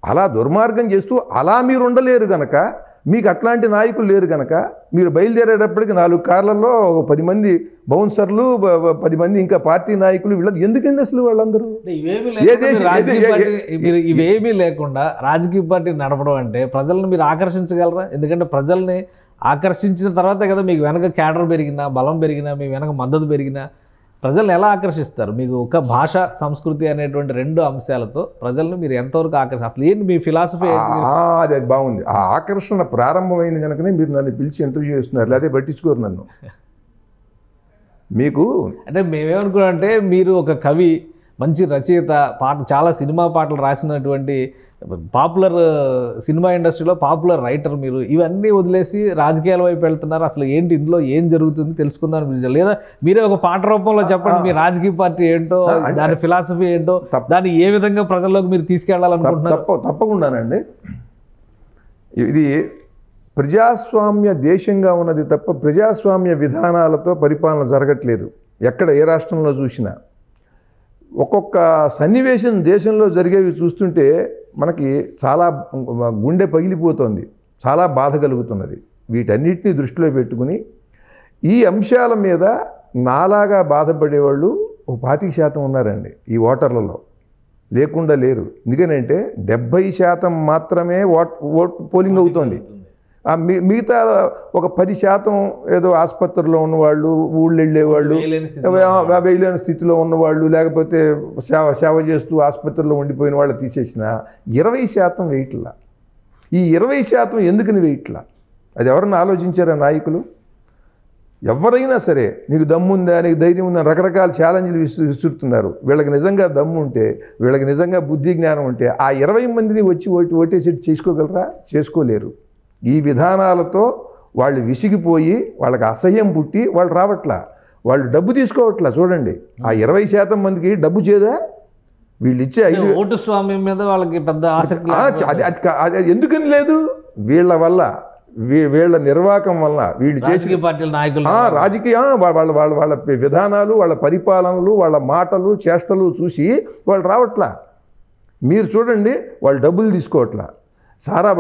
[SPEAKER 3] అలా దుర్మార్గం చేస్తూ అలా మీరు ఉండలేరు కనుక, మీకు అట్లాంటి నాయకులు లేరు కనుక, మీరు బయలుదేరేటప్పటికి 4 కార్లలో 10 మంది బౌన్సర్లు, 10 మంది ఇంకా పార్టీ నాయకులు, వీళ్ళకి ఎందుకండి అసలు వాళ్ళందరూ?
[SPEAKER 2] ఇవేమీ లేకుండా రాజకీయ పార్టీ నడపడం అంటే ప్రజలను మీరు ఆకర్షించగలరా? ఎందుకంటే ప్రజల్ని ఆకర్షించిన తర్వాత కదా మీకు వెనక క్యాడర్ పెరిగినా, బలం పెరిగినా, మీ వెనక మద్దతు పెరిగినా ప్రజలను ఎలా ఆకర్షిస్తారు? మీకు ఒక భాష, సంస్కృతి అనేటువంటి 2 అంశాలతో ప్రజలను మీరు ఎంతవరకు అసలు ఏంటి మీ ఫిలాసఫీ?
[SPEAKER 3] అది బాగుంది. ఆ ఆకర్షణ ప్రారంభమైంది కనుకనే మీరు నన్ను పిలిచి ఇంటర్వ్యూ చేస్తున్నారు, లేదా పట్టించుకోరు నన్ను. మీకు
[SPEAKER 2] అంటే మేమేమనుకున్నామంటే మీరు ఒక కవి, మంచి రచయిత, చాలా సినిమా పాటలు రాసినటువంటి పాపులర్ సినిమా ఇండస్ట్రీలో పాపులర్ రైటర్ మీరు. ఇవన్నీ వదిలేసి రాజకీయాల వైపు వెళ్తున్నారు. అసలు ఏంటి ఇందులో ఏం జరుగుతుంది తెలుసుకుందాం అనిపించాలి. లేదా మీరే ఒక పాట రూపంలో చెప్పండి, మీ రాజకీయ పార్టీ ఏంటో, దాని ఫిలాసఫీ ఏంటో, దాన్ని ఏ విధంగా ప్రజల్లోకి మీరు తీసుకెళ్లాలనుకుంటున్నారు?
[SPEAKER 3] తప్పకుండానండి. ఇది ప్రజాస్వామ్య దేశంగా ఉన్నది తప్ప ప్రజాస్వామ్య విధానాలతో పరిపాలన జరగట్లేదు. ఎక్కడ ఏ రాష్ట్రంలో చూసినా ఒక్కొక్క సన్నివేశం దేశంలో జరిగేవి చూస్తుంటే మనకి చాలా గుండె పగిలిపోతుంది, చాలా బాధ కలుగుతున్నది. వీటన్నిటిని దృష్టిలో పెట్టుకుని ఈ అంశాల మీద నాలాగా బాధపడేవాళ్ళు 25% ఉన్నారండి ఈ ఓటర్లలో, లేకుండా లేరు. ఎందుకనంటే 70% మాత్రమే ఓట్ పోలింగ్ అవుతోంది. మిగతా ఒక 10% ఏదో ఆసుపత్రిలో ఉన్నవాళ్ళు, ఊళ్ళు వెళ్ళేవాళ్ళు, వేయలేని స్థితిలో ఉన్నవాళ్ళు, లేకపోతే సేవ చేస్తూ ఆసుపత్రిలో ఉండిపోయిన వాళ్ళు తీసేసిన 20% వేయట్లా. ఈ 20% ఎందుకని వేయట్లా? అది ఎవరన్నా ఆలోచించారా నాయకులు? ఎవరైనా సరే నీకు దమ్ముందా, నీకు ధైర్యం ఉందా, రకరకాల ఛాలెంజ్లు విసురుతున్నారు. వీళ్ళకి నిజంగా దమ్ము ఉంటే, వీళ్ళకి నిజంగా బుద్ధి జ్ఞానం ఉంటే ఆ 20 మందిని వచ్చి ఓటేసి చేసుకోగలరా? చేసుకోలేరు. ఈ విధానాలతో వాళ్ళు విసిగిపోయి వాళ్ళకి అసహ్యం పుట్టి వాళ్ళు రావట్లా. వాళ్ళు డబ్బు తీసుకోవట్లా. చూడండి, ఆ 20% మందికి డబ్బు చేదా? వీళ్ళు ఇచ్చే
[SPEAKER 2] ఓటు స్వామ్యం మీద వాళ్ళకి పెద్ద ఆసక్తి
[SPEAKER 3] అది ఎందుకని లేదు? వీళ్ళ వల్ల, వీళ్ళ నిర్వాహకం వల్ల, వీళ్ళు చేసిన
[SPEAKER 2] పార్టీల నాయకులు
[SPEAKER 3] రాజకీయ వాళ్ళ వాళ్ళ వాళ్ళ విధానాలు, వాళ్ళ పరిపాలనలు, వాళ్ళ మాటలు, చేష్టలు చూసి వాళ్ళు రావట్లా. మీరు చూడండి, వాళ్ళు డబ్బులు తీసుకోవట్లా, సారా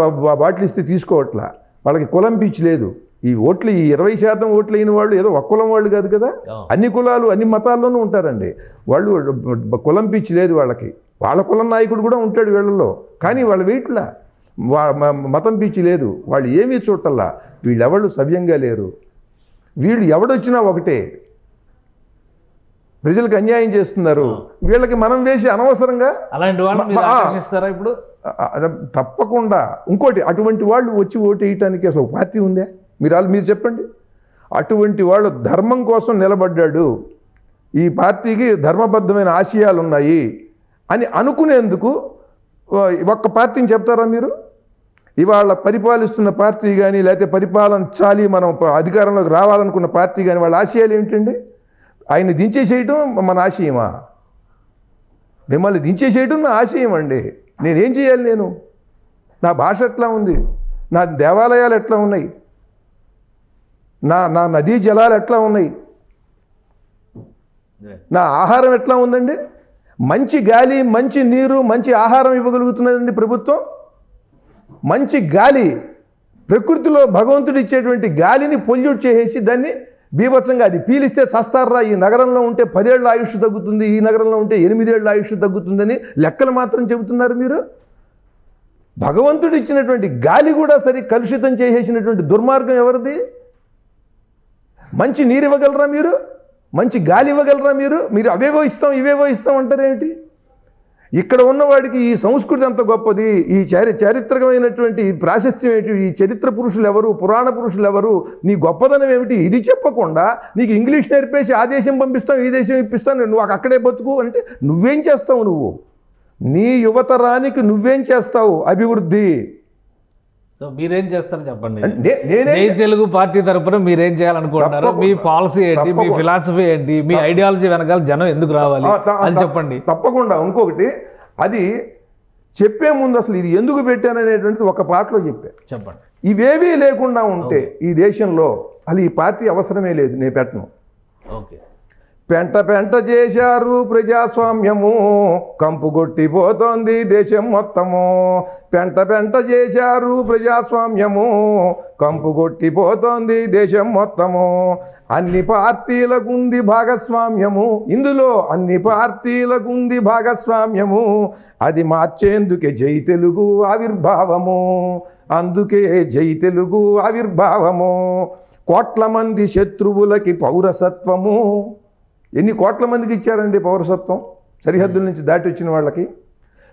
[SPEAKER 3] బాటిల్ ఇస్తే తీసుకోవట్లా, వాళ్ళకి కులం పిచ్చి లేదు. ఈ ఓట్లు, ఈ 20% ఓట్లు అయిన వాళ్ళు ఏదో ఒక్క కులం వాళ్ళు కాదు కదా, అన్ని కులాలు అన్ని మతాల్లోనూ ఉంటారండి. వాళ్ళు కులం పిచ్చి లేదు వాళ్ళకి. వాళ్ళ కులం నాయకుడు కూడా ఉంటాడు వీళ్ళల్లో, కానీ వాళ్ళ వెయిట్లా మతం పిచ్చి లేదు. వాళ్ళు ఏమీ చూడటల్లా. వీళ్ళెవళ్ళు సవ్యంగా లేరు. వీళ్ళు ఎవడొచ్చినా ఒకటే, ప్రజలకు అన్యాయం చేస్తున్నారు. వీళ్ళకి మనం వేసి అనవసరంగా
[SPEAKER 2] అలాంటి వాళ్ళు ఇప్పుడు
[SPEAKER 3] తప్పకుండా. ఇంకోటి, అటువంటి వాళ్ళు వచ్చి ఓటు వేయటానికి అసలు పార్టీ ఉందా? మీరు చెప్పండి. అటువంటి వాళ్ళు ధర్మం కోసం నిలబడ్డాడు, ఈ పార్టీకి ధర్మబద్ధమైన ఆశయాలు ఉన్నాయి అని అనుకునేందుకు ఒక్క పార్టీని చెప్తారా మీరు? ఇవాళ పరిపాలిస్తున్న పార్టీ కానీ, లేకపోతే పరిపాలించాలి, మనం అధికారంలోకి రావాలనుకున్న పార్టీ కానీ, వాళ్ళ ఆశయాలు ఏమిటండి? ఆయన దించేసేయటం మన ఆశయమా? మిమ్మల్ని దించేసేయటం నా ఆశయం అండి. నేనేం చేయాలి? నేను, నా భాష ఎట్లా ఉంది, నా దేవాలయాలు ఎట్లా ఉన్నాయి, నా నదీ జలాలు ఎట్లా ఉన్నాయి, నా ఆహారం ఎట్లా ఉందండి? మంచి గాలి, మంచి నీరు, మంచి ఆహారం ఇవ్వగలుగుతున్నదండి ప్రభుత్వం. మంచి గాలి, ప్రకృతిలో భగవంతుడు ఇచ్చేటువంటి గాలిని పొల్యూట్ చేసేసి దాన్ని బీభత్సంగా, అది పీలిస్తే చస్తారా, ఈ నగరంలో ఉంటే 10 ఏళ్ల ఆయుష్ తగ్గుతుంది, ఈ నగరంలో ఉంటే 8 ఏళ్ల ఆయుష్ తగ్గుతుందని లెక్కలు మాత్రం చెబుతున్నారు మీరు. భగవంతుడు ఇచ్చినటువంటి గాలి కూడా సరి కలుషితం చేసేసినటువంటి దుర్మార్గం ఎవరిది? మంచి నీరు ఇవ్వగలరా మీరు? మంచి గాలి ఇవ్వగలరా మీరు? మీరు అవేవో ఇస్తాం ఇవేవో ఇస్తాం అంటారేంటి? ఇక్కడ ఉన్నవాడికి ఈ సంస్కృతి అంత గొప్పది, ఈ చారిత్రకమైనటువంటి ప్రాశస్త్యం ఏంటి, ఈ చరిత్ర పురుషులు ఎవరు, పురాణ పురుషులు ఎవరు, నీ గొప్పదనం ఏమిటి, ఇది చెప్పకుండా నీకు ఇంగ్లీష్ నేర్పేసి ఆ దేశం పంపిస్తాం, ఈ దేశం ఇప్పిస్తాను, నువ్వు అక్కడే బతుకు అంటే నువ్వేం చేస్తావు? నువ్వు నీ యువతరానికి నువ్వేం చేస్తావు అభివృద్ధి?
[SPEAKER 2] సో మీరేం చేస్తారు చెప్పండి. జై తెలుగు పార్టీ తరపున మీరేం చేయాలనుకుంటున్నారు? మీ పాలసీ ఏంటి, మీ ఫిలాసఫీ ఏంటి, మీ ఐడియాలజీ వెనకాల జనం ఎందుకు రావాలి అది చెప్పండి.
[SPEAKER 3] తప్పకుండా. ఇంకొకటి, అది చెప్పే ముందు అసలు ఇది ఎందుకు పెట్టాననేటువంటిది ఒక పాటలో
[SPEAKER 2] చెప్పండి.
[SPEAKER 3] ఇవేవీ లేకుండా ఉంటే ఈ దేశంలో అసలు ఈ పార్టీ అవసరమే లేదు, నేను పెట్టను.
[SPEAKER 2] ఓకే.
[SPEAKER 3] పెంట పెంట చేశారు ప్రజాస్వామ్యము, కంపుగొట్టిపోతోంది దేశం మొత్తము. పెంట పెంట చేశారు ప్రజాస్వామ్యము, కంపుగొట్టిపోతోంది దేశం మొత్తము. అన్ని పార్టీలకుంది భాగస్వామ్యము, ఇందులో అన్ని పార్టీలకుంది భాగస్వామ్యము. అది మార్చేందుకే జై తెలుగు ఆవిర్భావము, అందుకే జై తెలుగు ఆవిర్భావము. కోట్ల మంది శత్రువులకి పౌరసత్వము. ఎన్ని కోట్ల మందికి ఇచ్చారండి పౌరసత్వం? సరిహద్దుల నుంచి దాటి వచ్చిన వాళ్ళకి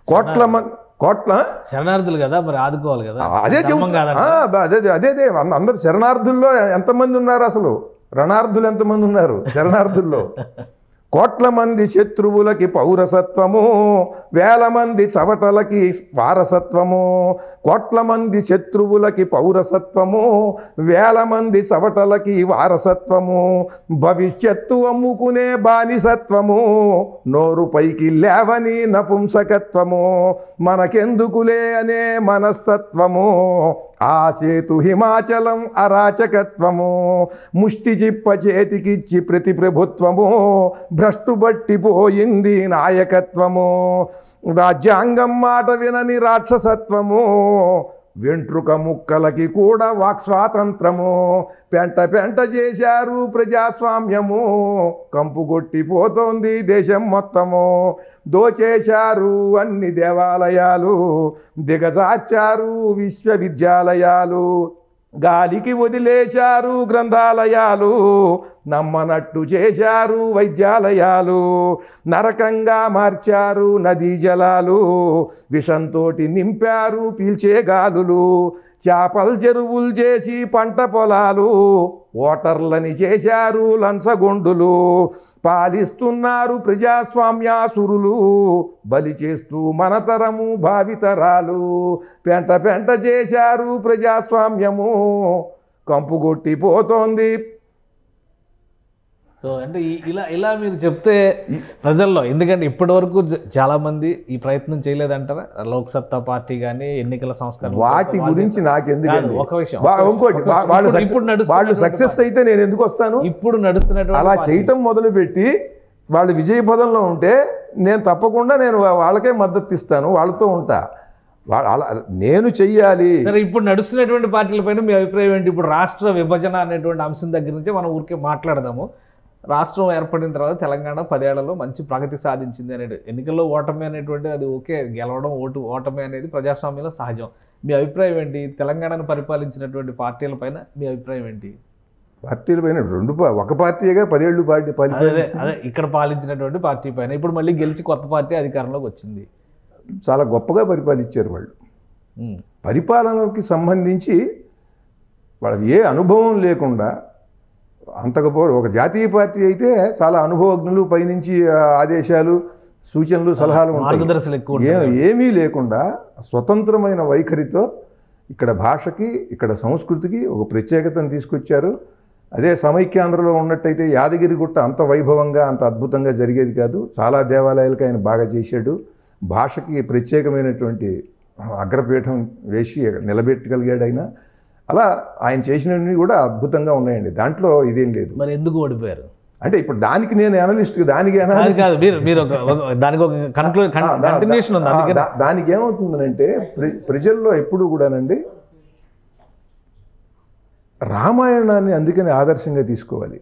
[SPEAKER 3] కోట్ల
[SPEAKER 2] శరణార్థులు కదా, మరి ఆదుకోవాలి కదా.
[SPEAKER 3] అదే అదే అందరు శరణార్థుల్లో ఎంతమంది ఉన్నారు? అసలు రణార్థులు ఎంతమంది ఉన్నారు శరణార్థుల్లో? కోట్ల మంది శత్రువులకి పౌరసత్వము, వేల మంది చవటలకి వారసత్వము. కోట్ల మంది శత్రువులకి పౌరసత్వము, వేల మంది చవటలకి వారసత్వము. భవిష్యత్తు అమ్ముకునే బానిసత్వము, నోరు పైకి లేవని నపుంసకత్వము. మనకెందుకులే అనే మనస్తత్వము, ఆ సేతు హిమాచలం అరాచకత్వము. ముష్టి చిప్ప చేతికిచ్చి ప్రతి ప్రభుత్వము, భ్రష్టుబట్టిపోయింది నాయకత్వము. రాజ్యాంగం మాట వినని రాక్షసత్వము, వెంట్రుక ముక్కలకి కూడా వాక్స్వాతంత్రము. పెంట పెంట చేశారు ప్రజాస్వామ్యము, కంపుగొట్టిపోతోంది దేశం మొత్తము. దోచేశారు అన్ని దేవాలయాలు, దిగజార్చారు విశ్వవిద్యాలయాలు. గాలికి వదిలేశారు గ్రంథాలయాలు, నమ్మనట్టు చేశారు వైద్యాలయాలు. నరకంగా మార్చారు నదీ జలాలు, విషంతోటి నింపారు పీల్చే గాలులు. చేపల చెరువులు చేసి పంట పొలాలు, ఓటర్లని చేశారు లంచగొండులు. పాలిస్తున్నారు ప్రజాస్వామ్యాసురులు, బలి చేస్తూ మనతరము భావితరాలు. పెంట పెంట చేశారు ప్రజాస్వామ్యము, కంపుగొట్టిపోతోంది.
[SPEAKER 2] సో అంటే ఇలా ఇలా మీరు చెప్తే ప్రజల్లో, ఎందుకంటే ఇప్పటి వరకు చాలా మంది ఈ ప్రయత్నం చేయలేదంటారా? లోక్సత్తా పార్టీ కానీ ఎన్నికల సంస్కరణ
[SPEAKER 3] వాటి గురించి నాకెందుకండి.
[SPEAKER 2] ఒక విషయం
[SPEAKER 3] ఇంకోటి, వాళ్ళు సక్సెస్ అయితే నేను ఎందుకు వస్తాను?
[SPEAKER 2] ఇప్పుడు నడుస్తున్నటువంటి
[SPEAKER 3] అలా చేయటం మొదలుపెట్టి వాళ్ళు విజయ పదంలో ఉంటే నేను తప్పకుండా వాళ్ళకే మద్దతు ఇస్తాను, వాళ్ళతో ఉంటా. అలా నేను చెయ్యాలి.
[SPEAKER 2] సరే, ఇప్పుడు నడుస్తున్నటువంటి పార్టీలపైన మీ అభిప్రాయం ఏంటి? ఇప్పుడు రాష్ట్ర విభజన అనేటువంటి అంశం దగ్గర నుంచే మనం ఊరికే మాట్లాడదాము. రాష్ట్రం ఏర్పడిన తర్వాత తెలంగాణ 10 ఏళ్లలో మంచి ప్రగతి సాధించింది అనేది, ఎన్నికల్లో ఓటమి అనేటువంటి అది ఓకే, గెలవడం ఓటమి అనేది ప్రజాస్వామ్యంలో సహజం. మీ అభిప్రాయం ఏంటి? తెలంగాణను పరిపాలించినటువంటి పార్టీలపైన మీ అభిప్రాయం ఏంటి?
[SPEAKER 3] పార్టీలపైన ఒక పార్టీగా 10 ఏళ్ళు
[SPEAKER 2] అదే ఇక్కడ పాలించినటువంటి పార్టీ పైన ఇప్పుడు మళ్ళీ గెలిచి కొత్త పార్టీ అధికారంలోకి వచ్చింది.
[SPEAKER 3] చాలా గొప్పగా పరిపాలించారు వాళ్ళు. పరిపాలనకి సంబంధించి వాళ్ళకి ఏ అనుభవం లేకుండా ఒక జాతీయ పార్టీ అయితే చాలా అనుభవజ్ఞులు, పైనుంచి ఆదేశాలు, సూచనలు, సలహాలు ఉంటాయి. ఏమీ లేకుండా స్వతంత్రమైన వైఖరితో ఇక్కడ భాషకి, ఇక్కడ సంస్కృతికి ఒక ప్రత్యేకతను తీసుకొచ్చారు. అదే సమైక్యాంధ్రలో ఉన్నట్టయితే యాదగిరిగుట్ట అంత వైభవంగా, అంత అద్భుతంగా జరిగేది కాదు. చాలా దేవాలయాలకు ఆయన బాగా చేశాడు. భాషకి ప్రత్యేకమైనటువంటి అగ్రపీఠం వేసి నిలబెట్టగలిగాడు ఆయన. అలా ఆయన చేసినవి కూడా అద్భుతంగా ఉన్నాయండి, దాంట్లో ఇదేం లేదు.
[SPEAKER 2] మరి ఎందుకు ఓడిపోయారు
[SPEAKER 3] అంటే ఇప్పుడు దానికి నేను అనలిస్ట్, దానికి దానికి ఏమవుతుందంటే ప్రజల్లో ఎప్పుడు కూడానండి రామాయణాన్ని అందుకని ఆదర్శంగా తీసుకోవాలి.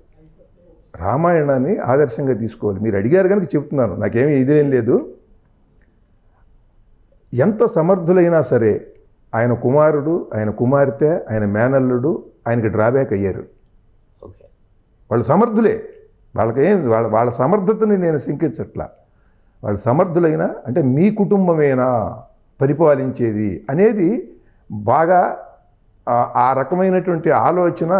[SPEAKER 3] రామాయణాన్ని ఆదర్శంగా తీసుకోవాలి. మీరు అడిగారు కనుక చెప్తున్నాను, నాకేమీ ఇదేం లేదు. ఎంత సమర్థులైనా సరే ఆయన కుమారుడు, ఆయన కుమార్తె, ఆయన మేనల్లుడు ఆయనకి డ్రాబ్యాక్ అయ్యారు. వాళ్ళు సమర్థులే, వాళ్ళ సమర్థతని నేను శంకించట్లా. వాళ్ళు సమర్థులైనా అంటే మీ కుటుంబమేనా పరిపాలించేది అనేది బాగా ఆ రకమైనటువంటి ఆలోచన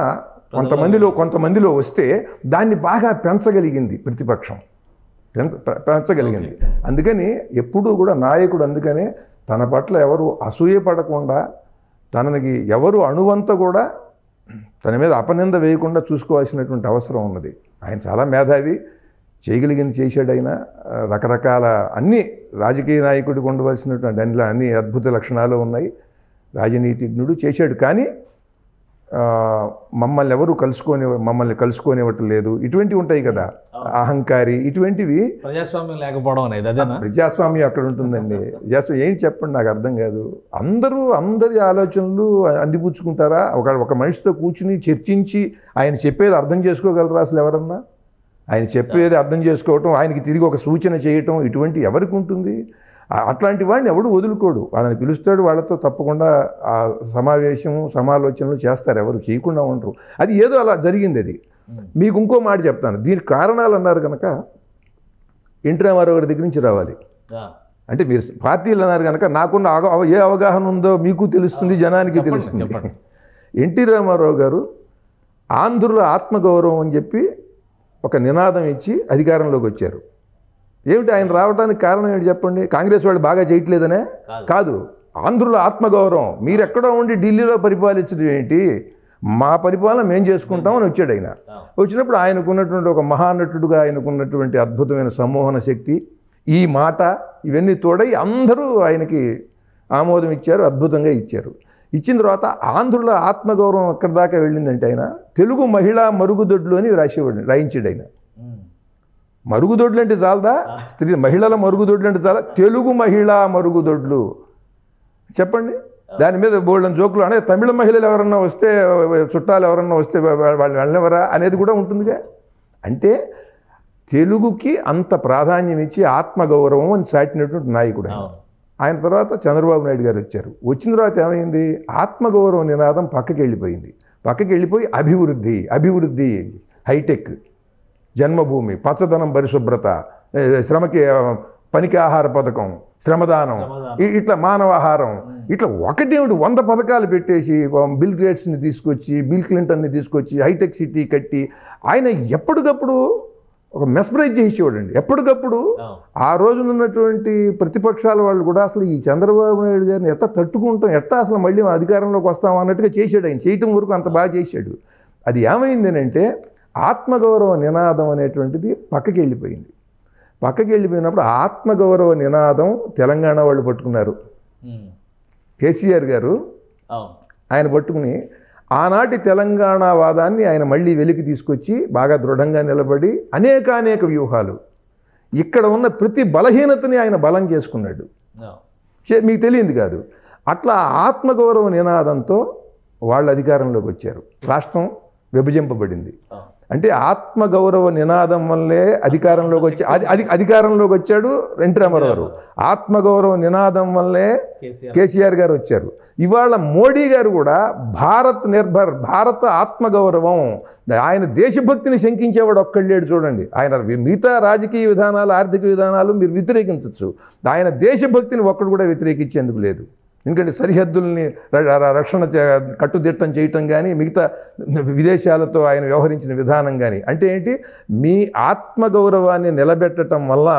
[SPEAKER 3] కొంతమందిలో వస్తే దాన్ని బాగా పెంచగలిగింది ప్రతిపక్షం, పెంచగలిగింది. అందుకని ఎప్పుడూ కూడా నాయకుడు అందుకనే తన పట్ల ఎవరు అసూయపడకుండా, తనకి ఎవరు అణువంత కూడా తన మీద అపనింద వేయకుండా చూసుకోవాల్సినటువంటి అవసరం ఉన్నది. ఆయన చాలా మేధావి, చేయగలిగింది చేశాడు. ఆయన రకరకాల అన్ని రాజకీయ నాయకుడికి ఉండవలసినటువంటి అన్ని అద్భుత లక్షణాలు ఉన్నాయి. రాజనీతిజ్ఞుడు చేశాడు. కానీ మమ్మల్ని కలుసుకోనివ్వటం లేదు, ఇటువంటివి ఉంటాయి కదా, అహంకారి, ఇటువంటివి.
[SPEAKER 2] ప్రజాస్వామ్యం లేకపోవడం అనేది అదేనా?
[SPEAKER 3] ప్రజాస్వామ్యం అక్కడ ఉంటుందండి. ప్రజాస్వామ్యం ఏంటి చెప్పండి, నాకు అర్థం కాదు. అందరి ఆలోచనలు అందిపుచ్చుకుంటారా? ఒక మనిషితో కూర్చుని చర్చించి ఆయన చెప్పేది అర్థం చేసుకోగలరా అసలు ఎవరన్నా? ఆయన చెప్పేది అర్థం చేసుకోవటం, ఆయనకి తిరిగి ఒక సూచన చేయటం, ఇటువంటి ఎవరికి ఉంటుంది? అట్లాంటి వాడిని ఎవడు వదులుకోడు. వాళ్ళని పిలుస్తాడు, వాళ్ళతో తప్పకుండా ఆ సమాలోచనలు చేస్తారు, ఎవరు చేయకుండా ఉండరు. అది ఏదో అలా జరిగింది. అది మీకు ఇంకో మాట చెప్తాను, దీనికి కారణాలు అన్నారు కనుక ఎన్టీ రామారావు గారి దగ్గర నుంచి రావాలి. అంటే మీరు పార్టీలు అన్నారు కనుక నాకున్న ఏ అవగాహన ఉందో మీకు తెలుస్తుంది, జనానికి తెలుస్తుంది. ఎన్టీ రామారావు గారు ఆంధ్రుల ఆత్మగౌరవం అని చెప్పి ఒక నినాదం ఇచ్చి అధికారంలోకి వచ్చారు. ఏమిటి ఆయన రావడానికి కారణం ఏంటి చెప్పండి? కాంగ్రెస్ వాళ్ళు బాగా చేయట్లేదనే కాదు, ఆంధ్రుల ఆత్మగౌరవం. మీరెక్కడో ఉండి ఢిల్లీలో పరిపాలించడం ఏంటి, మా పరిపాలన మేము చేసుకుంటామని వచ్చాడు ఆయన. వచ్చినప్పుడు ఆయనకున్నటువంటి ఒక మహానటుడుగా ఆయనకున్నటువంటి అద్భుతమైన సమ్మోహన శక్తి, ఈ మాట, ఇవన్నీ తోడై అందరూ ఆయనకి ఆమోదం ఇచ్చారు, అద్భుతంగా ఇచ్చారు. ఇచ్చిన తర్వాత ఆంధ్రుల ఆత్మగౌరవం ఎక్కడి దాకా వెళ్ళిందంటే ఆయన తెలుగు మహిళా మరుగుదొడ్లు అని రాయించాడు ఆయన. మరుగుదొడ్లు అంటే చాలదా? మహిళల మరుగుదొడ్లు అంటే చాలా, తెలుగు మహిళా మరుగుదొడ్లు చెప్పండి. దాని మీద బోల్డెన్ జోకులు అనే తమిళ మహిళలు ఎవరన్నా వస్తే, చుట్టాలు ఎవరన్నా వస్తే వాళ్ళు వెళ్ళవరా అనేది కూడా ఉంటుందిగా. అంటే తెలుగుకి అంత ప్రాధాన్యం ఇచ్చి ఆత్మగౌరవం అని చాటినటువంటి నాయకుడు ఆయన. తర్వాత చంద్రబాబు నాయుడు గారు వచ్చారు. వచ్చిన తర్వాత ఏమైంది? ఆత్మగౌరవ నినాదం పక్కకి వెళ్ళిపోయి అభివృద్ధి, హైటెక్, జన్మభూమి, పచ్చదనం, పరిశుభ్రత, పనికి ఆహార పథకం, శ్రమదానం, ఇట్లా మానవాహారం, ఇట్లా ఒకటేమిటి 100 పథకాలు పెట్టేసి బిల్ గేట్స్ని తీసుకొచ్చి, బిల్ క్లింటన్ని తీసుకొచ్చి హైటెక్ సిటీ కట్టి ఆయన ఎప్పటికప్పుడు ఒక మెస్మరైజ్ చేసేవాడండి. ఎప్పటికప్పుడు ఆ రోజున ఉన్నటువంటి ప్రతిపక్షాల వాళ్ళు కూడా అసలు ఈ చంద్రబాబు నాయుడు గారిని ఎట్లా తట్టుకుంటాం, ఎట్లా అసలు మళ్ళీ అధికారంలోకి వస్తాం అన్నట్టుగా చేశాడు ఆయన. చేయటం వరకు అంత బాగా చేశాడు. అది ఏమైంది అంటే ఆత్మగౌరవ నినాదం అనేటువంటిది పక్కకి వెళ్ళిపోయింది. పక్కకి వెళ్ళిపోయినప్పుడు ఆత్మగౌరవ నినాదం తెలంగాణ వాళ్ళు పట్టుకున్నారు. కేసీఆర్ గారు ఆయన పట్టుకుని ఆనాటి తెలంగాణ వాదాన్ని ఆయన మళ్ళీ వెలికి తీసుకొచ్చి బాగా దృఢంగా నిలబడి అనేక వ్యూహాలు, ఇక్కడ ఉన్న ప్రతి బలహీనతని ఆయన బలం చేసుకున్నాడు. మీకు తెలియంది కాదు. అట్లా ఆత్మగౌరవ నినాదంతో వాళ్ళు అధికారంలోకి వచ్చారు. రాష్ట్రం విభజింపబడింది. అంటే ఆత్మగౌరవ నినాదం వల్లే అధికారంలోకి వచ్చాడు ఎన్టీ రామారావు. ఆత్మగౌరవ నినాదం వల్లే కేసీఆర్ గారు వచ్చారు. ఇవాళ మోడీ గారు కూడా భారత్ నిర్భర్, భారత ఆత్మగౌరవం, ఆయన దేశభక్తిని శంకించేవాడు ఒక్కళ్ళేడు చూడండి. ఆయన మిగతా రాజకీయ విధానాలు, ఆర్థిక విధానాలు మీరు వ్యతిరేకించవచ్చు, ఆయన దేశభక్తిని ఒక్కడు కూడా వ్యతిరేకించేందుకు లేదు. ఎందుకంటే సరిహద్దుల్ని రక్షణ కట్టుదిట్టం చేయటం కానీ, మిగతా విదేశాలతో ఆయన వ్యవహరించిన విధానం కానీ, అంటే ఏంటి, మీ ఆత్మగౌరవాన్ని నిలబెట్టడం వల్ల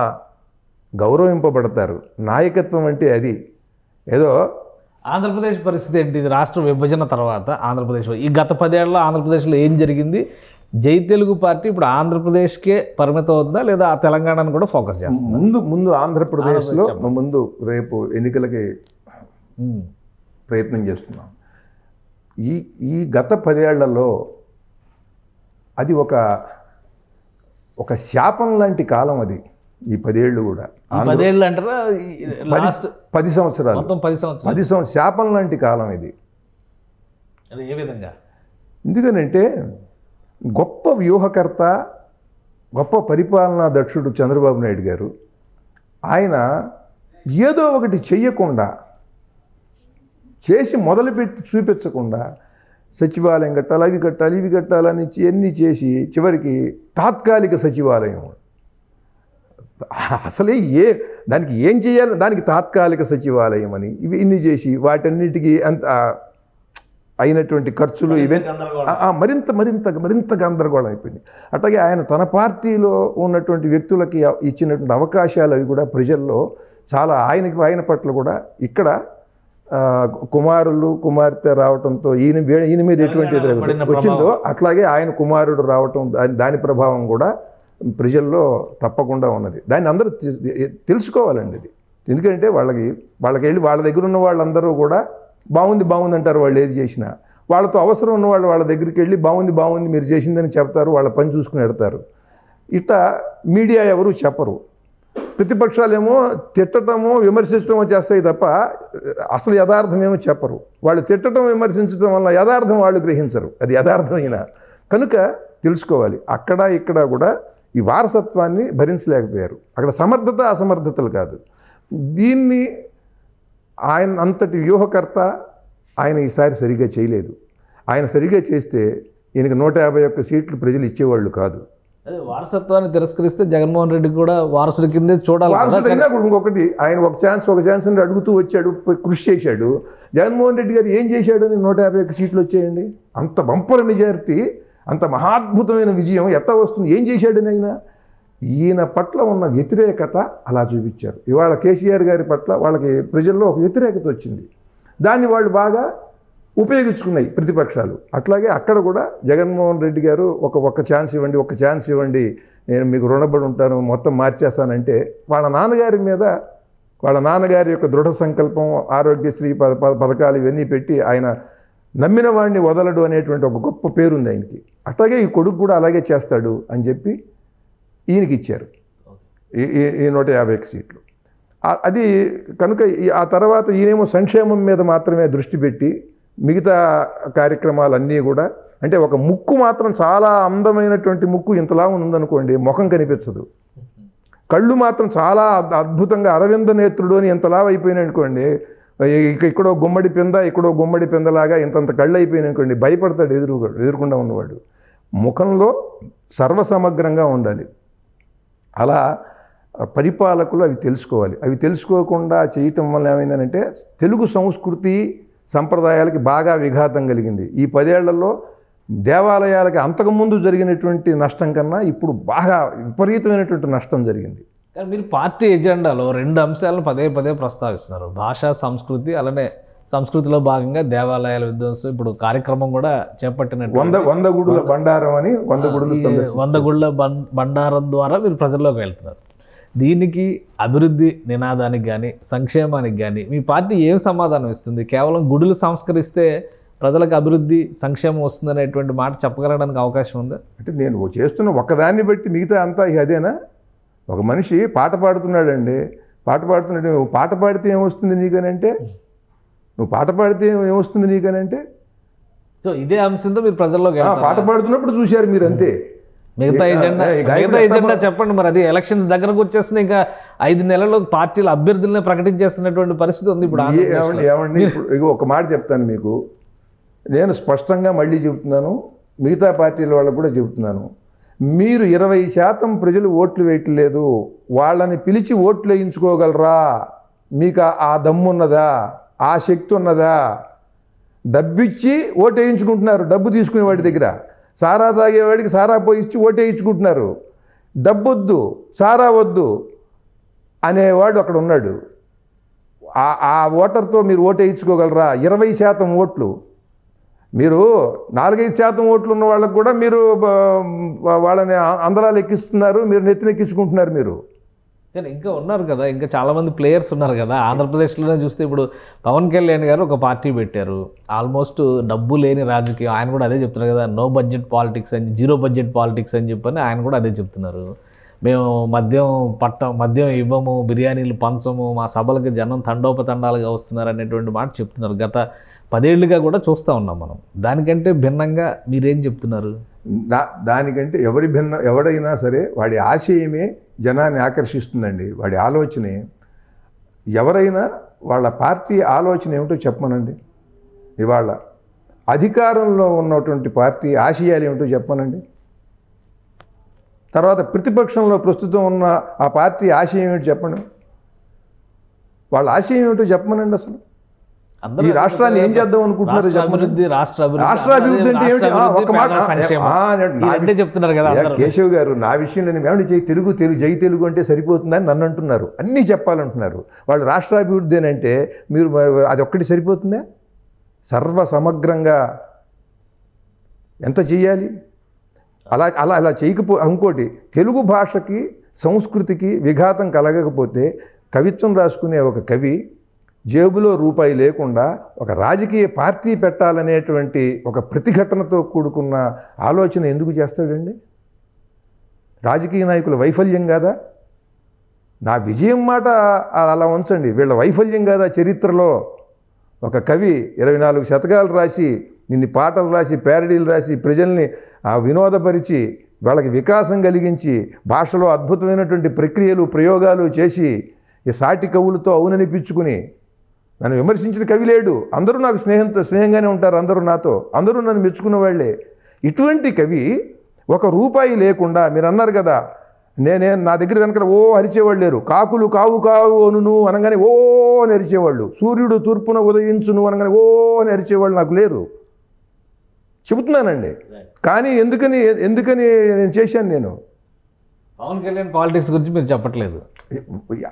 [SPEAKER 3] గౌరవింపబడతారు. నాయకత్వం అంటే అది. ఏదో
[SPEAKER 2] ఆంధ్రప్రదేశ్ పరిస్థితి ఏంటి? రాష్ట్ర విభజన తర్వాత ఆంధ్రప్రదేశ్, ఈ గత 10 ఏళ్ళలో ఆంధ్రప్రదేశ్లో ఏం జరిగింది? జై తెలుగు పార్టీ ఇప్పుడు ఆంధ్రప్రదేశ్కే పరిమితం అవుతుందా, లేదా ఆ తెలంగాణను కూడా ఫోకస్ చేస్తుంది?
[SPEAKER 3] ముందు ఆంధ్రప్రదేశ్లో ముందు రేపు ఎన్నికలకి ప్రయత్నం చేస్తున్నాం. ఈ గత 10 ఏళ్లలో అది ఒక శాపం లాంటి కాలం అది. ఈ 10 ఏళ్ళు కూడా
[SPEAKER 2] 10 ఏళ్ళు అంటారా?
[SPEAKER 3] 10 సంవత్సరాలు,
[SPEAKER 2] మొత్తం 10 సంవత్సరాలు
[SPEAKER 3] శాపం లాంటి కాలం ఇది.
[SPEAKER 2] ఏ విధంగా?
[SPEAKER 3] ఎందుకనంటే గొప్ప వ్యూహకర్త, గొప్ప పరిపాలనా దక్షుడు చంద్రబాబు నాయుడు గారు, ఆయన ఏదో ఒకటి చెయ్యకుండా, చేసి మొదలుపెట్టి చూపించకుండా సచివాలయం కట్టాలి, అవి కట్టాలి, ఇవి కట్టాలని ఎన్ని చేసి చివరికి తాత్కాలిక సచివాలయం, అసలే దానికి ఏం చేయాలి, దానికి తాత్కాలిక సచివాలయం అని ఇన్ని చేసి వాటన్నిటికీ అంత అయినటువంటి ఖర్చులు మరింత గందరగోళం అయిపోయింది. అట్లాగే ఆయన తన పార్టీలో ఉన్నటువంటి వ్యక్తులకి ఇచ్చినటువంటి అవకాశాలు అవి కూడా ప్రజల్లో చాలా ఆయన పట్ల కూడా ఇక్కడ కుమారులు కుమార్తె రావటంతో ఈయన మీద ఎటువంటి వచ్చిందో అట్లాగే ఆయన కుమారుడు రావటం, దాని ప్రభావం కూడా ప్రజల్లో తప్పకుండా ఉన్నది. దాన్ని అందరూ తెలుసుకోవాలండి అది. ఎందుకంటే వాళ్ళకి వెళ్ళి వాళ్ళ దగ్గర ఉన్న వాళ్ళందరూ కూడా బాగుంది అంటారు. వాళ్ళు ఏది చేసినా వాళ్ళతో అవసరం ఉన్న వాళ్ళు వాళ్ళ దగ్గరికి వెళ్ళి బాగుంది మీరు చేసిందని చెప్తారు, వాళ్ళ పని చూసుకుని పెడతారు. ఇట్లా మీడియా ఎవరు చెప్పరు. ప్రతిపక్షాలేమో తిట్టడమో విమర్శించడమో చేస్తాయి తప్ప అసలు యథార్థమేమో చెప్పరు. వాళ్ళు తిట్టడం విమర్శించడం వల్ల యథార్థం వాళ్ళు గ్రహించరు. అది యథార్థమైన కనుక తెలుసుకోవాలి. అక్కడ ఇక్కడ కూడా ఈ వారసత్వాన్ని భరించలేకపోయారు. అక్కడ సమర్థత అసమర్థతలు కాదు. దీన్ని ఆయన అంతటి వ్యూహకర్త ఆయన ఈసారి సరిగ్గా చేయలేదు. ఆయన సరిగ్గా చేస్తే ఈయనకి 151 సీట్లు ప్రజలు ఇచ్చేవాళ్ళు కాదు.
[SPEAKER 2] అదే వారసత్వాన్ని తిరస్కరిస్తే జగన్మోహన్ రెడ్డి కూడా వారసుడి కిందే చూడాలి.
[SPEAKER 3] వారసుడైనా కూడా ఇంకొకటి, ఆయన ఒక ఛాన్స్ అని అడుగుతూ వచ్చాడు, కృషి చేశాడు. జగన్మోహన్ రెడ్డి గారు ఏం చేశాడు అని 151 సీట్లు వచ్చాయండి. అంత బంపర్ మెజారిటీ, అంత మహాద్భుతమైన విజయం ఎట్లా వస్తుంది? ఏం చేశాడని ఈయన పట్ల ఉన్న వ్యతిరేకత అలా చూపించారు. ఇవాళ కేసీఆర్ గారి పట్ల వాళ్ళకి ప్రజల్లో ఒక వ్యతిరేకత వచ్చింది. దాన్ని వాళ్ళు బాగా ఉపయోగించుకున్నాయి ప్రతిపక్షాలు. అట్లాగే అక్కడ కూడా జగన్మోహన్ రెడ్డి గారు ఒక ఛాన్స్ ఇవ్వండి, నేను మీకు రుణపడి ఉంటాను, మొత్తం మార్చేస్తానంటే వాళ్ళ నాన్నగారి యొక్క దృఢ సంకల్పం, ఆరోగ్యశ్రీ పథకాలు ఇవన్నీ పెట్టి ఆయన నమ్మిన వాడిని వదలడు అనేటువంటి ఒక గొప్ప పేరుంది ఆయనకి. అట్లాగే ఈ కొడుకు కూడా అలాగే చేస్తాడు అని చెప్పి ఈయనకి ఇచ్చారు ఈ 151 సీట్లు. అది కనుక ఆ తర్వాత ఈయనేమో సంక్షేమం మీద మాత్రమే దృష్టి పెట్టి మిగతా కార్యక్రమాలన్నీ కూడా, అంటే ఒక ముక్కు మాత్రం చాలా అందమైనటువంటి ముక్కు ఇంతలా ఉందనుకోండి, ముఖం కనిపించదు. కళ్ళు మాత్రం చాలా అద్భుతంగా అరవింద నేత్రుడు అని ఎంతలా అయిపోయినాయి అనుకోండి, ఇక్కడో గుమ్మడి పిందలాగా ఇంతంత కళ్ళు అయిపోయినాయి అనుకోండి, భయపడతాడు ఎదురుకుండా ఉన్నవాడు. ముఖంలో సర్వసమగ్రంగా ఉండాలి. అలా పరిపాలకులు అవి తెలుసుకోవాలి. అవి తెలుసుకోకుండా చేయటం వల్ల ఏమైందంటే తెలుగు సంస్కృతి సంప్రదాయాలకి బాగా విఘాతం కలిగింది. ఈ 10 ఏళ్లలో దేవాలయాలకి అంతకుముందు జరిగినటువంటి నష్టం కన్నా ఇప్పుడు బాగా విపరీతమైనటువంటి నష్టం జరిగింది.
[SPEAKER 2] కానీ మీరు పార్టీ ఎజెండాలో 2 అంశాలను పదే ప్రస్తావిస్తున్నారు. భాషా సంస్కృతి, అలానే సంస్కృతిలో భాగంగా దేవాలయాల విధ్వంసం ఇప్పుడు కార్యక్రమం కూడా చేపట్టినట్టు
[SPEAKER 3] 100 గుడుల బండారం అని 100 గుడులు
[SPEAKER 2] 100 గుళ్ళ బండారం ద్వారా మీరు ప్రజల్లోకి వెళ్తున్నారు. దీనికి అభివృద్ధి నినాదానికి కానీ సంక్షేమానికి కానీ మీ పార్టీ ఏం సమాధానం ఇస్తుంది? కేవలం గుడులు సంస్కరిస్తే ప్రజలకు అభివృద్ధి సంక్షేమం వస్తుందనేటువంటి మాట చెప్పగలడానికి అవకాశం ఉందా?
[SPEAKER 3] అంటే నేను చేస్తున్న ఒక్కదాన్ని బట్టి మిగతా అంతా అదేనా? ఒక మనిషి పాట పాడుతున్నాడండి, పాట పాడుతున్నాడు, నువ్వు పాట పాడితే ఏమొస్తుంది నీకనంటే, నువ్వు పాట పాడితే ఏమొస్తుంది నీకనంటే,
[SPEAKER 2] సో ఇదే అంశంతో మీరు ప్రజల్లోకి
[SPEAKER 3] పాట పాడుతున్నప్పుడు చూశారు మీరు అంతే.
[SPEAKER 2] మిగతా ఎజెండా చెప్పండి మరి. అది ఎలక్షన్స్ దగ్గరకు వచ్చేసిన ఇంకా 5 నెలల్లో పార్టీల అభ్యర్థులనే ప్రకటించేస్తున్నటువంటి పరిస్థితి ఉంది ఇప్పుడు.
[SPEAKER 3] ఏమండి ఒక మాట చెప్తాను మీకు, నేను స్పష్టంగా మళ్ళీ చెబుతున్నాను, మిగతా పార్టీల వాళ్ళకు కూడా చెబుతున్నాను, మీరు 20% ప్రజలు ఓట్లు వేయట్లేదు, వాళ్ళని పిలిచి ఓట్లు వేయించుకోగలరా? మీకు ఆ దమ్మున్నదా, ఆ శక్తి ఉన్నదా? డబ్బిచ్చి ఓటు వేయించుకుంటున్నారు, డబ్బు తీసుకునే వాడి దగ్గర. సారా తాగేవాడికి సారా పోయిచ్చి ఓటు వేయించుకుంటున్నారు. డబ్బొద్దు, సారా వద్దు అనేవాడు అక్కడ ఉన్నాడు. ఆ ఓటర్తో మీరు ఓటు వేయించుకోగలరా? 20% ఓట్లు. మీరు 4-5% ఓట్లు ఉన్న వాళ్ళకు కూడా మీరు వాళ్ళని అందరాలు ఎక్కిస్తున్నారు, మీరు నెత్తినెక్కించుకుంటున్నారు. మీరు
[SPEAKER 2] కానీ ఇంకా ఉన్నారు కదా, ఇంకా చాలామంది ప్లేయర్స్ ఉన్నారు కదా. ఆంధ్రప్రదేశ్లోనే చూస్తే ఇప్పుడు పవన్ కళ్యాణ్ గారు ఒక పార్టీ పెట్టారు, ఆల్మోస్ట్ డబ్బు లేని రాజకీయం. ఆయన కూడా అదే చెప్తున్నారు కదా, నో బడ్జెట్ పాలిటిక్స్ అని, 0 బడ్జెట్ పాలిటిక్స్ అని చెప్పని ఆయన కూడా అదే చెప్తున్నారు. మేము మద్యం ఇవ్వము, బిర్యానీలు పంచము, మా సభలకు జనం తండోపతండాలుగా వస్తున్నారు అనేటువంటి మాట చెప్తున్నారు. గత 10 ఏళ్ళుగా కూడా చూస్తూ ఉన్నాం మనం. దానికంటే భిన్నంగా మీరేం చెప్తున్నారు?
[SPEAKER 3] దానికంటే ఎవడైనా సరే వాడి ఆశయమే జనాన్ని ఆకర్షిస్తుందండి, వాడి ఆలోచనే. ఎవరైనా వాళ్ళ పార్టీ ఆలోచన ఏమిటో చెప్పమనండి. ఇవాళ అధికారంలో ఉన్నటువంటి పార్టీ ఆశయాలు ఏమిటో చెప్పమనండి. తర్వాత ప్రతిపక్షంలో ప్రస్తుతం ఉన్న ఆ పార్టీ ఆశయం ఏమిటో చెప్పండి. వాళ్ళ ఆశయం ఏమిటో చెప్పమనండి. అసలు ఈ రాష్ట్రాన్ని ఏం చేద్దాం అనుకుంటున్నారు?
[SPEAKER 2] రాష్ట్ర అభివృద్ధి అంటే చెప్తున్నారు కదా
[SPEAKER 3] కేశవ్ గారు. నా విషయంలో ఏమంటే జై తెలుగు అంటే సరిపోతుందని నన్ను అంటున్నారు, అన్నీ చెప్పాలంటున్నారు. వాళ్ళు రాష్ట్ర అభివృద్ధి అని అంటే మీరు అది ఒక్కటి సరిపోతుందా? సర్వసమగ్రంగా ఎంత చేయాలి? అలా చేయకపో ఇంకోటి, తెలుగు భాషకి సంస్కృతికి విఘాతం కలగకపోతే కవిత్వం రాసుకునే ఒక కవి జేబులో రూపాయి లేకుండా ఒక రాజకీయ పార్టీ పెట్టాలనేటువంటి ఒక ప్రతిఘటనతో కూడుకున్న ఆలోచన ఎందుకు చేస్తాడండి? రాజకీయ నాయకుల వైఫల్యం కాదా? నా విజయం మాట అలా ఉంచండి, వీళ్ళ వైఫల్యం కాదా? చరిత్రలో ఒక కవి 24 శతకాలు రాసి, ఇన్ని పాటలు రాసి, ప్యారడీలు రాసి, ప్రజల్ని వినోదపరిచి, వాళ్ళకి వికాసం కలిగించి, భాషలో అద్భుతమైనటువంటి ప్రక్రియలు ప్రయోగాలు చేసి, ఈ సాటి కవులతో అవుననిపించుకుని నన్ను విమర్శించిన కవి లేడు. అందరూ నాకు స్నేహంగానే ఉంటారు, అందరూ నాతో, అందరూ నన్ను మెచ్చుకున్న వాళ్ళే. ఇటువంటి కవి ఒక రూపాయి లేకుండా, మీరు అన్నారు కదా, నా దగ్గర కనుక ఓ అరిచేవాళ్ళు లేరు. కాకులు కావు కావు అను అనగానే ఓ అని అరిచేవాళ్ళు, సూర్యుడు తూర్పున ఉదయించును అనగానే ఓ అని అరిచేవాళ్ళు నాకు లేరు. చెబుతున్నానండి. కానీ ఎందుకని నేను చేశాను? నేను
[SPEAKER 2] పవన్ కళ్యాణ్ పాలిటిక్స్ గురించి మీరు చెప్పట్లేదు.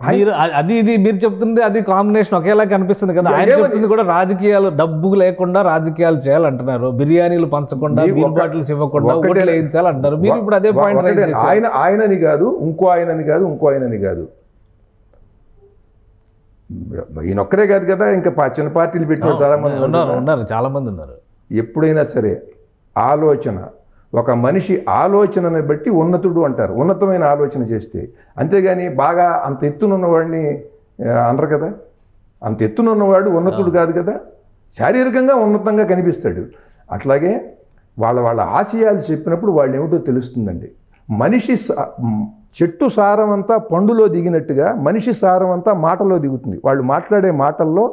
[SPEAKER 2] మీరు ఇది మీరు చెప్తుంది అది కాంబినేషన్ ఒకేలా కనిపిస్తుంది కదా. ఆయన చెప్తుంది కూడా రాజకీయాలు, డబ్బు లేకుండా రాజకీయాలు చేయాలంటున్నారు, బిర్యానీలు పంచకుండా, బీర్ బాటిల్స్ ఇవ్వకుండా ఓట్లు వేయించాలంటున్నారు. మీరు ఇప్పుడు అదే పాయింట్.
[SPEAKER 3] ఆయనని కాదు, ఇంకో ఆయనని కాదు, ఈయనొక్కరే కాదు కదా, ఇంకా చిన్న పార్టీలు పెట్టిన చాలా మంది
[SPEAKER 2] ఉన్నారు, చాలా మంది ఉన్నారు.
[SPEAKER 3] ఎప్పుడైనా సరే ఆలోచన, ఒక మనిషి ఆలోచనని బట్టి ఉన్నతుడు అంటారు, ఉన్నతమైన ఆలోచన చేస్తే. అంతేగాని బాగా అంత ఎత్తునున్నవాడిని అనరు కదా. అంత ఎత్తునున్నవాడు ఉన్నతుడు కాదు కదా, శారీరకంగా ఉన్నతంగా కనిపిస్తాడు. అట్లాగే వాళ్ళ ఆశయాలు చెప్పినప్పుడు వాళ్ళు ఏమిటో తెలుస్తుందండి. మనిషి చెట్టు సారం అంతా పండులో దిగినట్టుగా మనిషి సారం అంతా మాటలో దిగుతుంది. వాళ్ళు మాట్లాడే మాటల్లో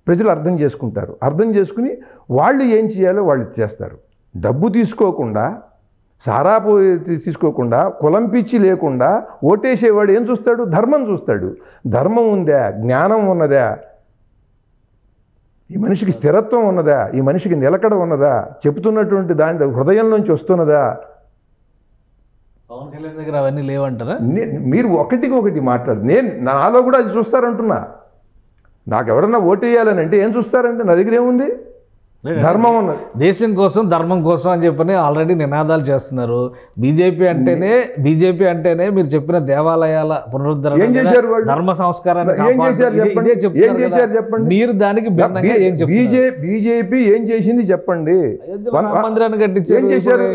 [SPEAKER 3] ప్రజలు అర్థం చేసుకుంటారు. అర్థం చేసుకుని వాళ్ళు ఏం చేయాలో వాళ్ళు చేస్తారు. డబ్బు తీసుకోకుండా, సారా తీసుకోకుండా, కులం పిచ్చి లేకుండా ఓటేసేవాడు ఏం చూస్తాడు? ధర్మం చూస్తాడు. ధర్మం ఉందా? జ్ఞానం ఉన్నదా? ఈ మనిషికి స్థిరత్వం ఉన్నదా? ఈ మనిషికి నిలకడ ఉన్నదా? చెబుతున్నటువంటి దాని హృదయం నుంచి వస్తున్నదా?
[SPEAKER 2] పవన్ కళ్యాణ్ దగ్గర అవన్నీ లేవంటారా?
[SPEAKER 3] మీరు ఒకటికి ఒకటి మాట్లాడు. నాలో కూడా అది చూస్తారంటున్నా. నాకు ఎవరన్నా ఓటు వేయాలని అంటే ఏం చూస్తారంటే నా దగ్గర ఏముంది, ధర్మం ఉన్నది.
[SPEAKER 2] దేశం కోసం ధర్మం కోసం అని చెప్పని ఆల్రెడీ నినాదాలు చేస్తున్నారు. బీజేపీ అంటేనే మీరు చెప్పిన దేవాలయాల పునరుద్ధరణ,
[SPEAKER 3] ఏం చేశారు వాళ్ళు?
[SPEAKER 2] ధర్మ సంస్కారాన్ని
[SPEAKER 3] ఏం చేశారు చెప్పండి, ఏం చేశారు చెప్పండి.
[SPEAKER 2] మీరు దానికి భిన్నంగా ఏం చెప్తున్నారు?
[SPEAKER 3] బీజేపీ ఏం చేసింది చెప్పండి.
[SPEAKER 2] రామ మందిరాన్ని కట్టించారు.
[SPEAKER 3] ఏం చేశారు?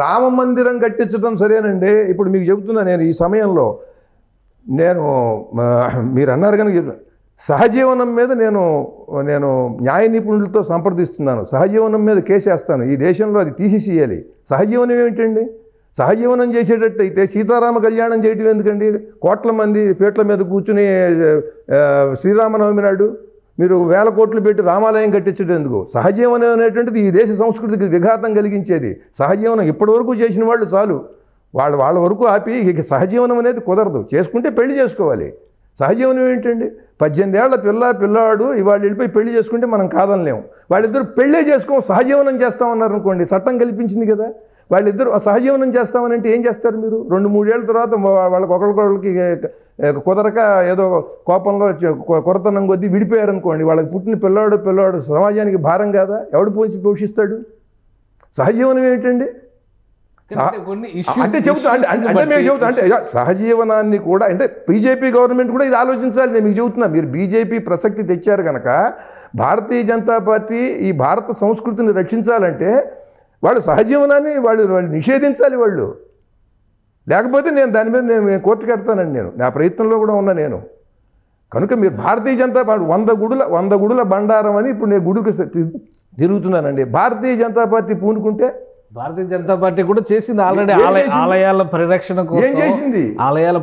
[SPEAKER 3] రామ మందిరం కట్టించడం సరేనండి. ఇప్పుడు మీకు చెబుతున్నా, నేను ఈ సమయంలో మీరు అన్నారు కనుక సహజీవనం మీద నేను న్యాయ నిపుణులతో సంప్రదిస్తున్నాను. సహజీవనం మీద కేసేస్తాను. ఈ దేశంలో అది తీసేసేయాలి. సహజీవనం ఏమిటండి? సహజీవనం చేసేటట్టయితే సీతారామ కళ్యాణం చేయటం ఎందుకండి? కోట్ల మంది పీటల మీద కూర్చుని శ్రీరామనవమి నాడు మీరు వేల కోట్లు పెట్టి రామాలయం కట్టించడం ఎందుకు? సహజీవనం అనేటువంటిది ఈ దేశ సంస్కృతికి విఘాతం కలిగించేది. సహజీవనం ఇప్పటివరకు చేసిన వాళ్ళు చాలు, వాళ్ళ వరకు ఆపి ఇక సహజీవనం అనేది కుదరదు. చేసుకుంటే పెళ్లి చేసుకోవాలి. సహజీవనం ఏంటండి? 18 ఏళ్ల పిల్లాడు ఇవాళ వెళ్ళిపోయి పెళ్లి చేసుకుంటే మనం కాదనలేము. వాళ్ళిద్దరు పెళ్ళే చేసుకో సహజీవనం చేస్తామన్నారు అనుకోండి, చట్టం కల్పించింది కదా. వాళ్ళిద్దరు సహజీవనం చేస్తామనంటే ఏం చేస్తారు మీరు? 2-3 ఏళ్ళ తర్వాత వాళ్ళకి ఒకరికొకరికి కుదరక ఏదో కోపంలో కొరతనం కొద్దీ విడిపోయారనుకోండి, వాళ్ళకి పుట్టిన పిల్లాడు సమాజానికి భారం కాదా? ఎవడు పోషిస్తాడు? సహజీవనం ఏమిటండి? అంటే చెబుతా అంటే మేము చెబుతా అంటే సహజీవనాన్ని కూడా అంటే బీజేపీ గవర్నమెంట్ కూడా ఇది ఆలోచించాలి. నేను మీకు చెబుతున్నా, మీరు బీజేపీ ప్రసక్తి తెచ్చారు కనుక భారతీయ జనతా పార్టీ ఈ భారత సంస్కృతిని రక్షించాలంటే వాళ్ళు సహజీవనాన్ని వాళ్ళు నిషేధించాలి. వాళ్ళు లేకపోతే నేను దాని మీద నేను కోర్టుకు కడతానండి. నా ప్రయత్నంలో కూడా ఉన్నా నేను. కనుక మీరు భారతీయ జనతా పార్టీ 100 గుడుల బండారం అని ఇప్పుడు నేను గుడికి తిరుగుతున్నానండి. భారతీయ జనతా పార్టీ పూనుకుంటే
[SPEAKER 2] భారతీయ జనతా పార్టీ కూడా చేసింది ఆల్రెడీ. ఆలయాల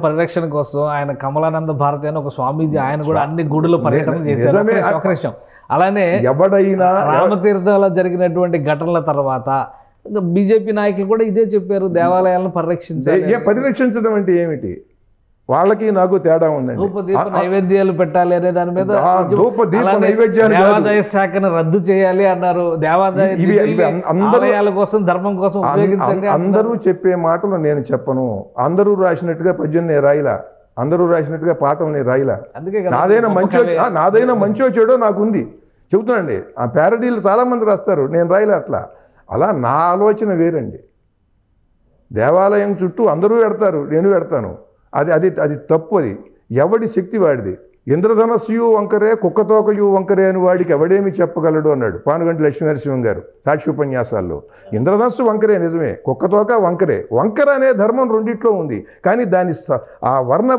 [SPEAKER 2] పరిరక్షణ కోసం ఆయన కమలానంద భారతి అని ఒక స్వామీజీ, ఆయన కూడా అన్ని గుడుల పర్యటన చేశారు. అలానే
[SPEAKER 3] ఎవడైనా
[SPEAKER 2] రామతీర్థంలో జరిగినటువంటి ఘటనల తర్వాత బీజేపీ నాయకులు కూడా ఇదే చెప్పారు, దేవాలయాలను పరిరక్షించాలి.
[SPEAKER 3] పరిరక్షించడం అంటే ఏమిటి? వాళ్ళకి నాకు తేడా ఉందండి.
[SPEAKER 2] ధూపదీప నైవేద్యాలు పెట్టాలి అనే దాని మీద
[SPEAKER 3] నైవేద్యాలు
[SPEAKER 2] దేవాదాయ శాఖను రద్దు చేయాలి అన్నారు. దేవాదాయాల కోసం ధర్మం కోసం ఉపయోగించండి.
[SPEAKER 3] అందరూ చెప్పే మాటలు నేను చెప్పను. అందరూ రాసినట్టుగా పద్యం నేను రాయిలా, అందరూ రాసినట్టుగా పాఠం నేను రాయిలా.
[SPEAKER 2] అందుకే
[SPEAKER 3] నాదైనా మంచో చెడో నాకుంది చెబుతున్నాండి. ఆ ప్యారడీలు చాలామంది రాస్తారు, నేను రాయిలా. అలా నా ఆలోచన వేరండి. దేవాలయం చుట్టూ అందరూ పెడతారు, నేను పెడతాను. అది తప్పు. అది ఎవడి శక్తి వాడిది. ఇంద్రధనస్సు వంకరే కుక్కతోకయు వంకరే అని వాడికి ఎవడేమి చెప్పగలడు అన్నాడు పానుగంటి లక్ష్మీనరసింహం గారు సాక్షి ఉపన్యాసాల్లో. ఇంద్రధనస్సు వంకరే నిజమే, కుక్కతోక వంకరే. వంకర అనే ధర్మం రెండిట్లో ఉంది. కానీ దాని ఆ వర్ణ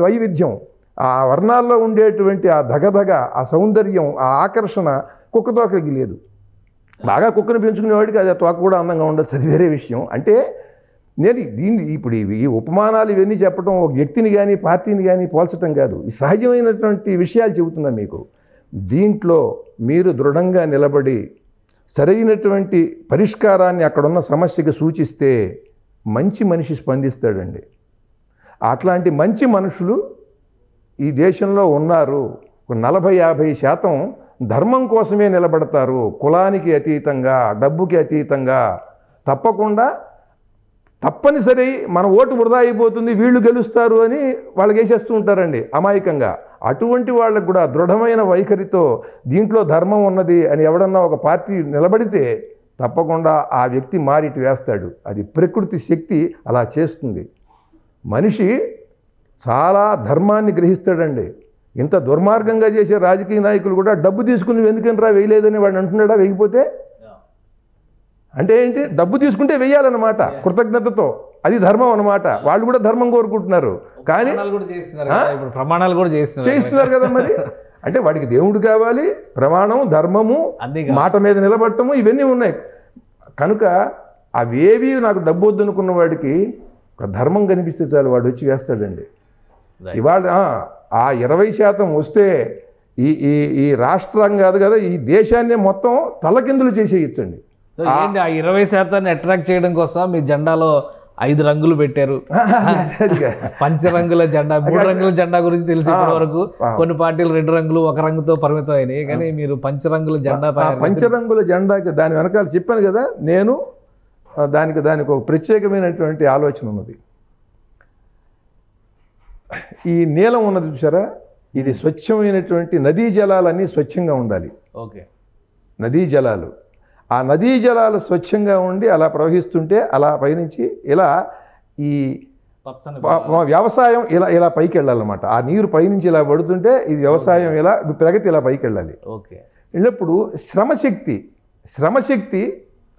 [SPEAKER 3] వైవిధ్యం, ఆ వర్ణాల్లో ఉండేటువంటి ఆ దగదగ, ఆ సౌందర్యం, ఆ ఆకర్షణ కుక్కతోకకి లేదు. బాగా కుక్కను పెంచుకునేవాడికి అది తోక కూడా అందంగా ఉండొచ్చు, అది వేరే విషయం. అంటే నేను ఇప్పుడు ఈ ఉపమానాలు ఇవన్నీ చెప్పడం ఒక వ్యక్తిని కానీ పార్టీని కానీ పోల్చడం కాదు, ఈ సహజమైనటువంటి విషయాలు చెబుతున్నా మీకు. దీంట్లో మీరు దృఢంగా నిలబడి సరైనటువంటి పరిష్కారాన్ని అక్కడున్న సమస్యకి సూచిస్తే మంచి మనిషి స్పందిస్తాడండి. అట్లాంటి మంచి మనుషులు ఈ దేశంలో ఉన్నారు. 40-50% ధర్మం కోసమే నిలబడతారు, కులానికి అతీతంగా, డబ్బుకి అతీతంగా. తప్పనిసరి మన ఓటు వృధా అయిపోతుంది, వీళ్ళు గెలుస్తారు అని వాళ్ళకి వేసేస్తూ ఉంటారండి అమాయకంగా. అటువంటి వాళ్ళకు కూడా దృఢమైన వైఖరితో దీంట్లో ధర్మం ఉన్నది అని ఎవడన్నా ఒక పార్టీ నిలబడితే తప్పకుండా ఆ వ్యక్తి మారిటి వేస్తాడు. అది ప్రకృతి శక్తి అలా చేస్తుంది. మనిషి చాలా ధర్మాన్ని గ్రహిస్తాడండి. ఇంత దుర్మార్గంగా చేసే రాజకీయ నాయకులు కూడా డబ్బు తీసుకుని ఎందుకని వేయలేదని వాడు అంటున్నాడా? వేయకపోతే అంటే ఏంటి? డబ్బు తీసుకుంటే వెయ్యాలన్నమాట కృతజ్ఞతతో. అది ధర్మం అన్నమాట. వాళ్ళు కూడా ధర్మం కోరుకుంటున్నారు, కానీ
[SPEAKER 2] ప్రమాణాలు కూడా
[SPEAKER 3] చేయిస్తున్నారు కదా మరి. అంటే వాడికి దేవుడు కావాలి, ప్రమాణం, ధర్మము, మాట మీద నిలబడటము, ఇవన్నీ ఉన్నాయి. కనుక అవేవి నాకు డబ్బు వద్దనుకున్న వాడికి ఒక ధర్మం కనిపిస్తే చాలు, వాడు వచ్చి వేస్తాడండి. ఇవాళ ఆ 20% వస్తే ఈ రాష్ట్రం కాదు కదా, ఈ దేశాన్ని మొత్తం తలకిందులు చేసేయచ్చండి.
[SPEAKER 2] ఏంటి ఆ 20% అట్రాక్ట్ చేయడం కోసం మీ జెండాలో 5 రంగులు పెట్టారు. పంచరంగుల జెండా, 3 రంగుల జెండా గురించి తెలిసి ఇప్పటి వరకు కొన్ని పార్టీలు 2 రంగులు 1 రంగుతో పరిమితం అయినాయి. కానీ మీరు పంచరంగుల జెండా,
[SPEAKER 3] పంచరంగుల జెండాకి దాని వెనకాల చెప్పాను కదా నేను, దానికి ఒక ప్రత్యేకమైనటువంటి ఆలోచన ఉన్నది. ఈ నీలం ఉన్నది చూసారా, ఇది స్వచ్ఛమైనటువంటి నదీ జలాలన్నీ స్వచ్ఛంగా ఉండాలి.
[SPEAKER 2] ఓకే.
[SPEAKER 3] నదీ జలాలు, ఆ నదీ జలాలు స్వచ్ఛంగా ఉండి అలా ప్రవహిస్తుంటే అలా పైనుంచి ఇలా ఈ వ్యవసాయం ఇలా ఇలా పైకి వెళ్ళాలన్నమాట. ఆ నీరు పైనుంచి ఇలా పడుతుంటే ఇది వ్యవసాయం ఇలా ప్రగతి ఇలా పైకి వెళ్ళాలి.
[SPEAKER 2] ఓకే.
[SPEAKER 3] వెళ్ళినప్పుడు శ్రమశక్తి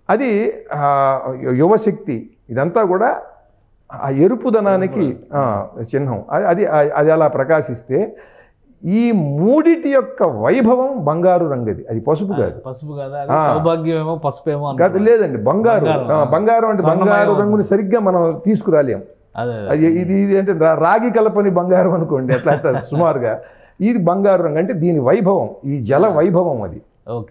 [SPEAKER 3] అది యువశక్తి, ఇదంతా కూడా ఆ ఎరుపుదనానికి చిహ్నం. అది అది అలా ప్రకాశిస్తే ఈ మూడిటి యొక్క వైభవం బంగారు రంగది, అది పసుపు కాదు.
[SPEAKER 2] పసుపు కాదు, సౌభాగ్యమేమో పసుపేమో
[SPEAKER 3] కాదు, లేదండి, బంగారు. బంగారం అంటే బంగారు రంగుని సరిగ్గా మనం తీసుకురాలేం. అది ఇది అంటే రాగి కలపని బంగారం అనుకోండి, అట్లా సుమారుగా. ఇది బంగారు రంగు అంటే దీని వైభవం, ఈ జల వైభవం, అది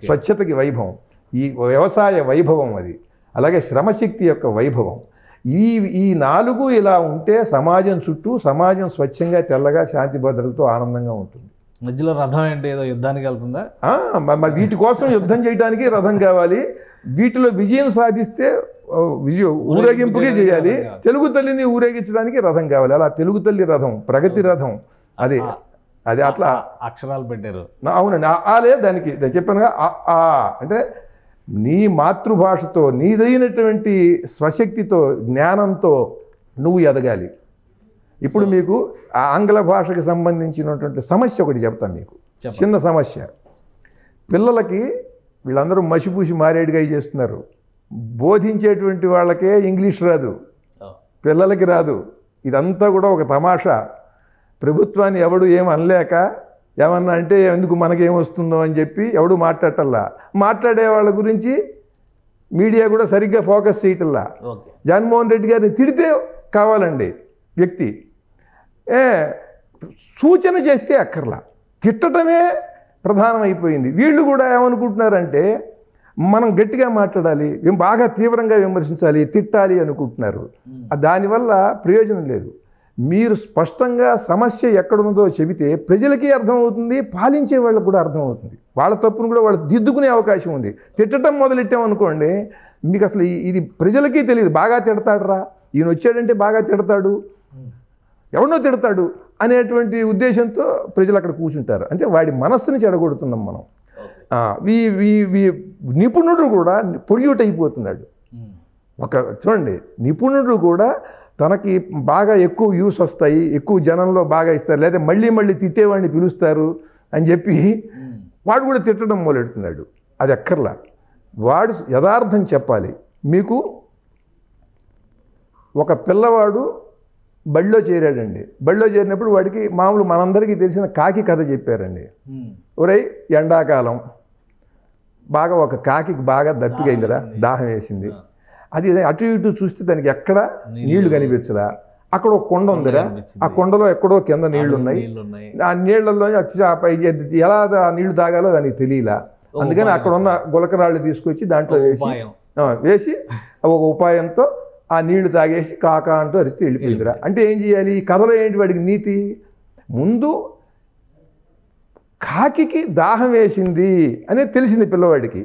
[SPEAKER 3] స్వచ్ఛతకి వైభవం, ఈ వ్యవసాయ వైభవం, అది అలాగే శ్రమశక్తి యొక్క వైభవం. ఈ నాలుగు ఇలా ఉంటే సమాజం చుట్టూ సమాజం స్వచ్ఛంగా తెల్లగా శాంతి భద్రతలతో ఆనందంగా ఉంటుంది.
[SPEAKER 2] మధ్యలో రథం ఏంటి, ఏదో యుద్ధానికి వెళ్తుందా?
[SPEAKER 3] వీటి కోసం యుద్ధం చేయడానికి రథం కావాలి. వీటిలో విజయం సాధిస్తే ఊరేగింపుకే చేయాలి. తెలుగు తల్లిని ఊరేగించడానికి రథం కావాలి. అలా తెలుగు తల్లి రథం, ప్రగతి రథం, అది అది అట్లా
[SPEAKER 2] అక్షరాలు పెట్టారు.
[SPEAKER 3] అవునండి, ఆలే దానికి చెప్పానుగా. అంటే నీ మాతృభాషతో, నీదైనటువంటి స్వశక్తితో, జ్ఞానంతో నువ్వు ఎదగాలి. ఇప్పుడు మీకు ఆంగ్ల భాషకి సంబంధించినటువంటి సమస్య ఒకటి చెప్తాను మీకు, చిన్న సమస్య. పిల్లలకి వీళ్ళందరూ మసిపూసి మారేడుగా చేస్తున్నారు. బోధించేటువంటి వాళ్ళకే ఇంగ్లీష్ రాదు, పిల్లలకి రాదు. ఇదంతా కూడా ఒక తమాషా. ప్రభుత్వాన్ని ఎవడు ఏం అనలేక, ఏమన్నా అంటే ఎందుకు మనకేమొస్తుందో అని చెప్పి ఎవడు మాట్లాడటల్లా. మాట్లాడే వాళ్ళ గురించి మీడియా కూడా సరిగ్గా ఫోకస్ చేయటల్లా. జగన్మోహన్ రెడ్డి గారిని తిడితే కావాలండి వ్యక్తి, సూచన చేస్తే అక్కర్లా, తిట్టడమే ప్రధానమైపోయింది. వీళ్ళు కూడా ఏమనుకుంటున్నారంటే మనం గట్టిగా మాట్లాడాలి, బాగా తీవ్రంగా విమర్శించాలి, తిట్టాలి అనుకుంటున్నారు. దానివల్ల ప్రయోజనం లేదు. మీరు స్పష్టంగా సమస్య ఎక్కడున్నదో చెబితే ప్రజలకి అర్థమవుతుంది, పాలించే వాళ్ళకు కూడా అర్థమవుతుంది. వాళ్ళ తప్పును కూడా వాళ్ళు దిద్దుకునే అవకాశం ఉంది. తిట్టడం మొదలెట్టామనుకోండి, మీకు అసలు ఇది ప్రజలకి తెలియదు. బాగా తిడతాడురా, ఈయన వచ్చాడంటే బాగా తిడతాడు, ఎవరినో తిడతాడు అనేటువంటి ఉద్దేశంతో ప్రజలు అక్కడ కూర్చుంటారు. అంటే వాడి మనస్సుని చెడగొడుతున్నాం మనం. నిపుణుడు కూడా పొల్యూట్ అయిపోతున్నాడు. చూడండి, నిపుణుడు కూడా తనకి బాగా ఎక్కువ వ్యూస్ వస్తాయి, ఎక్కువ జనంలో బాగా ఇస్తారు, లేదా మళ్ళీ మళ్ళీ తిట్టేవాడిని పిలుస్తారు అని చెప్పి వాడు కూడా తిట్టడం మొదలెడుతున్నాడు. అది అక్కర్లా. వాడు యథార్థం చెప్పాలి. మీకు ఒక పిల్లవాడు బడిలో చేరాడండి. బడిలో చేరినప్పుడు వాడికి మామూలు మనందరికీ తెలిసిన కాకి కథ చెప్పారండి. ఒరేయ్, ఎండాకాలం బాగా ఒక కాకికి బాగా దప్పిగా అయిందిరా, దాహం వేసింది. అది అటు ఇటు చూస్తే దానికి ఎక్కడ నీళ్లు కనిపించదా. అక్కడ ఒక కొండ ఉందిరా, ఆ కొండలో ఎక్కడో కింద నీళ్లు ఉన్నాయి. ఆ నీళ్లలో ఎలా ఆ నీళ్లు తాగాలో దానికి తెలియలా. అందుకని అక్కడ ఉన్న గులకరాళ్ళు తీసుకొచ్చి దాంట్లో వేసి ఒక ఉపాయంతో ఆ నీళ్లు తాగేసి కాకా అంటూ అరిచి వెళ్ళిపోయిందిరా. అంటే ఏం చేయాలి? ఈ కథలో ఏంటి వాడికి నీతి? ముందు కాకికి దాహం వేసింది అనేది తెలిసింది పిల్లవాడికి.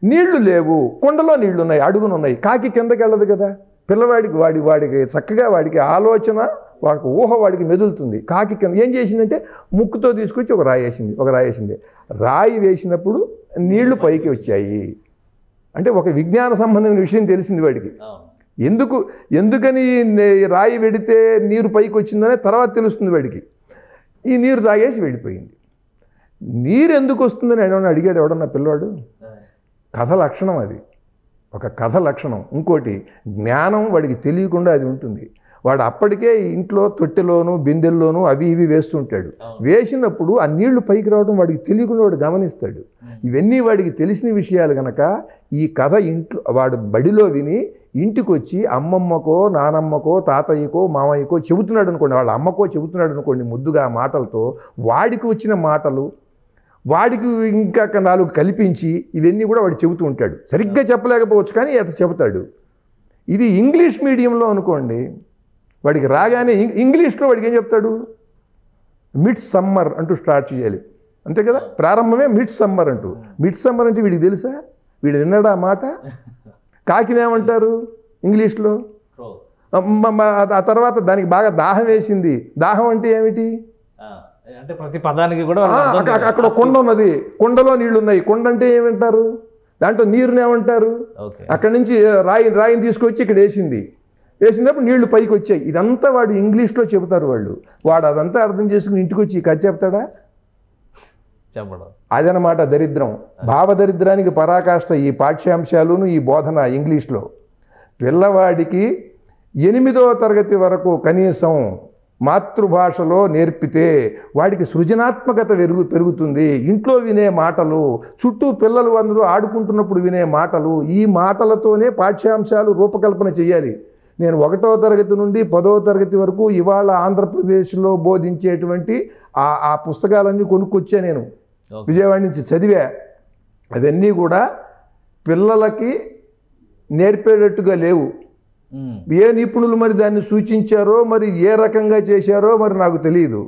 [SPEAKER 3] నీళ్లు లేవు, కొండలో నీళ్లు ఉన్నాయి, అడుగునున్నాయి, కాకి కిందకి వెళ్ళదు కదా. పిల్లవాడికి వాడికి చక్కగా వాడికి ఆలోచన, వాడికి ఊహ వాడికి మెదులుతుంది. కాకి కింద ఏం చేసిందంటే ముక్కుతో తీసుకొచ్చి ఒక రాయి వేసింది. రాయి వేసినప్పుడు నీళ్లు పైకి వచ్చాయి. అంటే ఒక విజ్ఞాన సంబంధమైన విషయం తెలిసింది వాడికి. ఎందుకని రాయి వెడితే నీరు పైకి వచ్చిందనే తర్వాత తెలుస్తుంది వాడికి. ఈ నీరు తాగేసి వెళ్ళిపోయింది. నీరు ఎందుకు వస్తుందని అడిగాడు ఎవడన్నా పిల్లవాడు? కథ లక్షణం, అది ఒక కథ లక్షణం. ఇంకోటి, జ్ఞానం వాడికి తెలియకుండా అది ఉంటుంది. వాడు అప్పటికే ఇంట్లో తొట్టెలోను బిందెల్లోనూ అవి ఇవి వేస్తుంటాడు. వేసినప్పుడు ఆ నీళ్లు పైకి రావడం వాడికి తెలియకుండా వాడు గమనిస్తాడు. ఇవన్నీ వాడికి తెలిసిన విషయాలు కనుక ఈ కథ ఇంట్లో వాడు బడిలో విని ఇంటికి వచ్చి అమ్మమ్మకో నానమ్మకో తాతయ్యకో మామయ్యకో చెబుతున్నాడు అనుకోండి, వాళ్ళ అమ్మకో చెబుతున్నాడు అనుకోండి, ముద్దుగా ఆ మాటలతో వాడికి వచ్చిన మాటలు వాడికి ఇంకా 4 కల్పించి ఇవన్నీ కూడా వాడు చెబుతూ ఉంటాడు. సరిగ్గా చెప్పలేకపోవచ్చు కానీ అట్లా చెబుతాడు. ఇది ఇంగ్లీష్ మీడియంలో అనుకోండి, వాడికి రాగానే ఇంగ్లీష్లో వాడికి ఏం చెప్తాడు? మిడ్ సమ్మర్ అంటూ స్టార్ట్ చేయాలి, అంతే కదా. ప్రారంభమే మిడ్ సమ్మర్ అంటూ. మిడ్ సమ్మర్ అంటే వీడికి తెలుసా? వీడు విన్నాడా మాట? కాకినేమంటారు ఇంగ్లీష్లో? ఆ తర్వాత దానికి బాగా దాహం వేసింది. దాహం అంటే ఏమిటి?
[SPEAKER 2] అంటే ప్రతి పదానికి కూడా
[SPEAKER 3] అక్కడ కొండ ఉన్నది, కొండలో నీళ్లు ఉన్నాయి. కొండ అంటే ఏమంటారు? దాంట్లో నీరుని ఏమంటారు? అక్కడి నుంచి రాయిని తీసుకొచ్చి ఇక్కడ వేసినప్పుడు నీళ్లు పైకి వచ్చాయి. ఇదంతా వాడు ఇంగ్లీష్లో చెబుతారు వాడు అదంతా అర్థం చేసుకుని ఇంటికి వచ్చి కథ చెప్తాడా?
[SPEAKER 2] చెప్పడం.
[SPEAKER 3] అదనమాట దరిద్రం. భావదరిద్రానికి పరాకాష్ట ఈ పాఠ్యాంశాలును ఈ బోధన ఇంగ్లీష్లో. పిల్లవాడికి 8వ తరగతి వరకు కనీసం మాతృభాషలో నేర్పితే వాడికి సృజనాత్మకత పెరుగుతుంది. ఇంట్లో వినే మాటలు, చుట్టూ పిల్లలు అందరూ ఆడుకుంటున్నప్పుడు వినే మాటలు, ఈ మాటలతోనే పాఠ్యాంశాలు రూపకల్పన చేయాలి. నేను 1వ తరగతి నుండి 10వ తరగతి వరకు ఇవాళ ఆంధ్రప్రదేశ్లో బోధించేటువంటి ఆ పుస్తకాలన్నీ కొనుక్కొచ్చా. నేను విజయవాడ నుంచి చదివా. అవన్నీ కూడా పిల్లలకి నేర్పేటట్టుగా లేవు. ఏ నిపుణులు మరి దాన్ని సూచించారో, మరి ఏ రకంగా చేశారో మరి నాకు తెలియదు.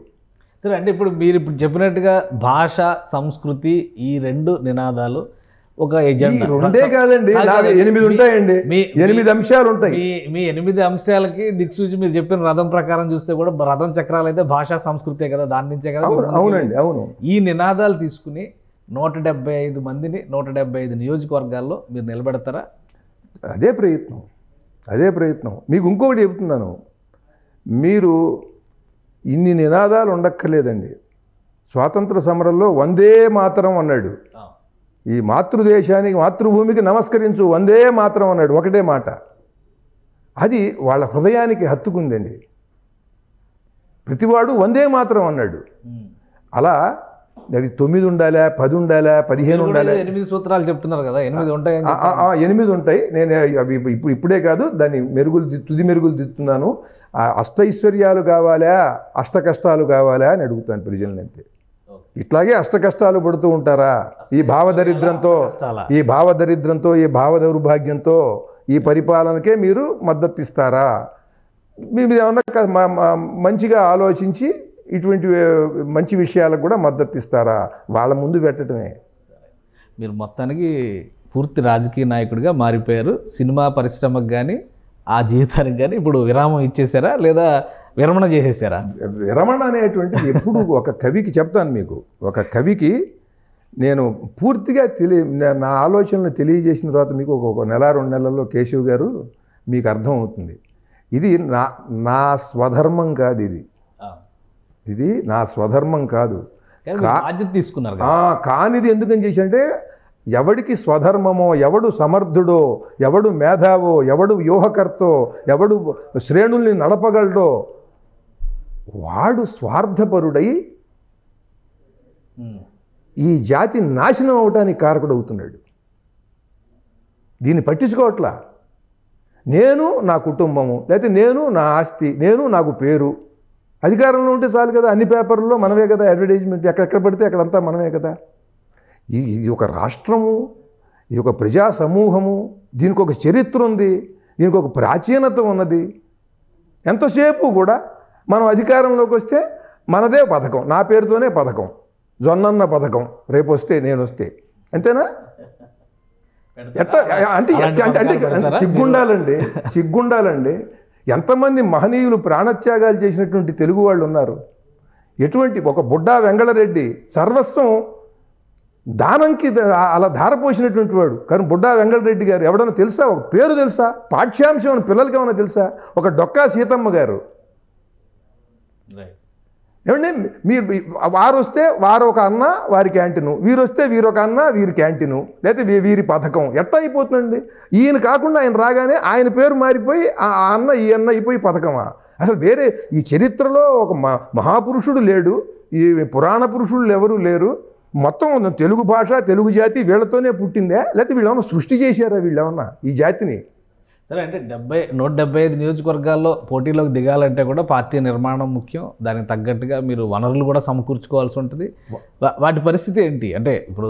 [SPEAKER 2] సరే, అంటే మీరు చెప్పినట్టుగా భాష, సంస్కృతి ఈ 2 నినాదాలు ఒక ఎజెండా.
[SPEAKER 3] 2 కాదండి, 8 ఉంటాయండి. 8 అంశాలు ఉంటాయి.
[SPEAKER 2] మీ 8 అంశాలకి దిక్సూచి మీరు చెప్పిన రథం ప్రకారం చూస్తే కూడా రథం చక్రాలు అయితే భాషా సంస్కృతే కదా, దాని నుంచే కదా.
[SPEAKER 3] అవునండి, అవును.
[SPEAKER 2] ఈ నినాదాలు తీసుకుని 175 మందిని 175 నియోజకవర్గాల్లో మీరు నిలబెడతారా?
[SPEAKER 3] అదే ప్రయత్నం. మీకు ఇంకొకటి చెబుతున్నాను, మీరు ఇన్ని నినాదాలు ఉండక్కర్లేదండి. స్వాతంత్ర సమరంలో వందే మాతరం అన్నాడు. ఈ మాతృదేశానికి, మాతృభూమికి నమస్కరించు, వందే మాతరం అన్నాడు. ఒకటే మాట. అది వాళ్ళ హృదయానికి హత్తుకుందండి. ప్రతివాడు వందే మాతరం అన్నాడు. అలా అది 9 ఉండాలా, 10 ఉండాలా, 15 ఉండాలా?
[SPEAKER 2] 8 సూత్రాలు చెప్తున్నారు కదా, 8 ఉంటాయి.
[SPEAKER 3] 8 ఉంటాయి. నేను అవి ఇప్పుడే కాదు, దాన్ని తుది మెరుగులు దిద్దుతున్నాను. అష్టైశ్వర్యాలు కావాలా, అష్ట కష్టాలు కావాలా అని అడుగుతాను ప్రజల్ని. అంతే. ఇట్లాగే అష్ట కష్టాలు పడుతూ ఉంటారా? ఈ భావదరిద్రంతో, ఈ భావ దౌర్భాగ్యంతో ఈ పరిపాలనకే మీరు మద్దతు ఇస్తారా? మీరు ఏమన్నా మంచిగా ఆలోచించి ఇటువంటి మంచి విషయాలకు కూడా మద్దతు ఇస్తారా? వాళ్ళ ముందు పెట్టడమే.
[SPEAKER 2] మీరు మొత్తానికి పూర్తి రాజకీయ నాయకుడిగా మారిపోయారు. సినిమా పరిశ్రమకు కానీ ఆ జీవితానికి కానీ ఇప్పుడు విరామం ఇచ్చేసారా, లేదా విరమణ చేసేసారా?
[SPEAKER 3] విరమణ అనేటువంటిది ఎప్పుడు ఒక కవికి చెప్తాను మీకు. ఒక కవికి నేను పూర్తిగా నా ఆలోచనలు తెలియజేసిన తర్వాత మీకు ఒక నెల 2 నెలల్లో కేశవ్ గారు మీకు అర్థమవుతుంది. ఇది నా స్వధర్మం కాదు. ఇది నా స్వధర్మం కాదు.
[SPEAKER 2] బాధ్యత తీసుకున్నారు.
[SPEAKER 3] కానిది ఎందుకని చేశానంటే, ఎవడికి స్వధర్మమో, ఎవడు సమర్థుడో, ఎవడు మేధావో, ఎవడు వ్యూహకర్తో, ఎవడు శ్రేణుల్ని నడపగలడో వాడు స్వార్థపరుడై ఈ జాతి నాశనం అవటానికి కారకుడవుతున్నాడు. దీన్ని పట్టించుకోవట్లా. నేను నా కుటుంబము, లేకపోతే నేను నా ఆస్తి, నేను నాకు పేరు, అధికారంలో ఉంటే చాలు కదా. అన్ని పేపర్లలో మనమే కదా అడ్వర్టైజ్మెంట్, ఎక్కడెక్కడ పడితే అక్కడంతా మనమే కదా. ఇది ఒక రాష్ట్రము, ఇది ఒక ప్రజా సమూహము, దీనికి ఒక చరిత్ర ఉంది, దీనికి ఒక ప్రాచీనత ఉన్నది. ఎంతసేపు కూడా మనం అధికారంలోకి వస్తే మనదే పథకం, నా పేరుతోనే పథకం, జొన్నన్న పథకం, రేపు వస్తే నేను వస్తే, అంతేనా? అంటే సిగ్గుండాలండి. ఎంతమంది మహనీయులు ప్రాణత్యాగాలు చేసినటువంటి తెలుగు వాళ్ళు ఉన్నారు. ఎటువంటి ఒక బుడ్డా వెంగళరెడ్డి సర్వస్వం దానంకి అలా ధారపోసినటువంటి వాడు. కానీ బుడ్డా వెంగళరెడ్డి గారు ఎవడన్నా తెలుసా? ఒక పేరు తెలుసా? పాఠ్యాంశం అని పిల్లలకి ఏమన్నా తెలుసా? ఒక డొక్కా సీతమ్మ గారు. ఏమంటే మీరు వారు వస్తే వారు ఒక అన్న, వారి క్యాంటీను, వీరు వస్తే వీరొక అన్న, వీరి క్యాంటీను, లేకపోతే వీరి పథకం. ఎట్లా అయిపోతుందండి? ఈయన కాకుండా ఆయన రాగానే ఆయన పేరు మారిపోయి ఆ అన్న ఈ అన్న అయిపోయి పథకమా? అసలు వేరే ఈ చరిత్రలో ఒక మహాపురుషుడు లేడు, ఈ పురాణ పురుషులు ఎవరు లేరు. మొత్తం తెలుగు భాష, తెలుగు జాతి వీళ్ళతోనే పుట్టిందే, లేకపోతే వీళ్ళేమన్నా సృష్టి చేశారా వీళ్ళేమన్నా ఈ జాతిని?
[SPEAKER 2] సరే, అంటే 175 నియోజకవర్గాల్లో పోటీలోకి దిగాలంటే కూడా పార్టీ నిర్మాణం ముఖ్యం. దానికి తగ్గట్టుగా మీరు వనరులు కూడా సమకూర్చుకోవాల్సి ఉంటుంది. వాటి పరిస్థితి ఏంటి? అంటే ఇప్పుడు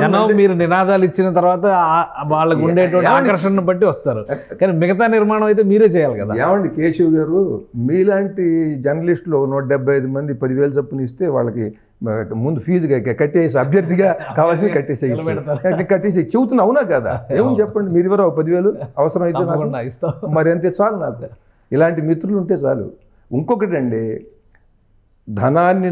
[SPEAKER 2] జనం మీరు నినాదాలు ఇచ్చిన తర్వాత వాళ్ళకు ఉండేటువంటి ఆకర్షణను బట్టి వస్తారు, కానీ మిగతా నిర్మాణం అయితే మీరే చేయాలి కదా.
[SPEAKER 3] ఏమండి కేశవ్ గారు, మీలాంటి జర్నలిస్టులు 175 మంది 10,000 చొప్పున ఇస్తే వాళ్ళకి ముందు ఫీజు కట్టేసి, అభ్యర్థిగా కావాల్సింది కట్టేసి చెబుతున్నా, అవునా కదా? ఏమని చెప్పండి, మీరు ఎవరో 10,000 అవసరమైతే మరి అంతే చాలు. నాకు ఇలాంటి మిత్రులు ఉంటే చాలు. ఇంకొకటి అండి, ధనాన్ని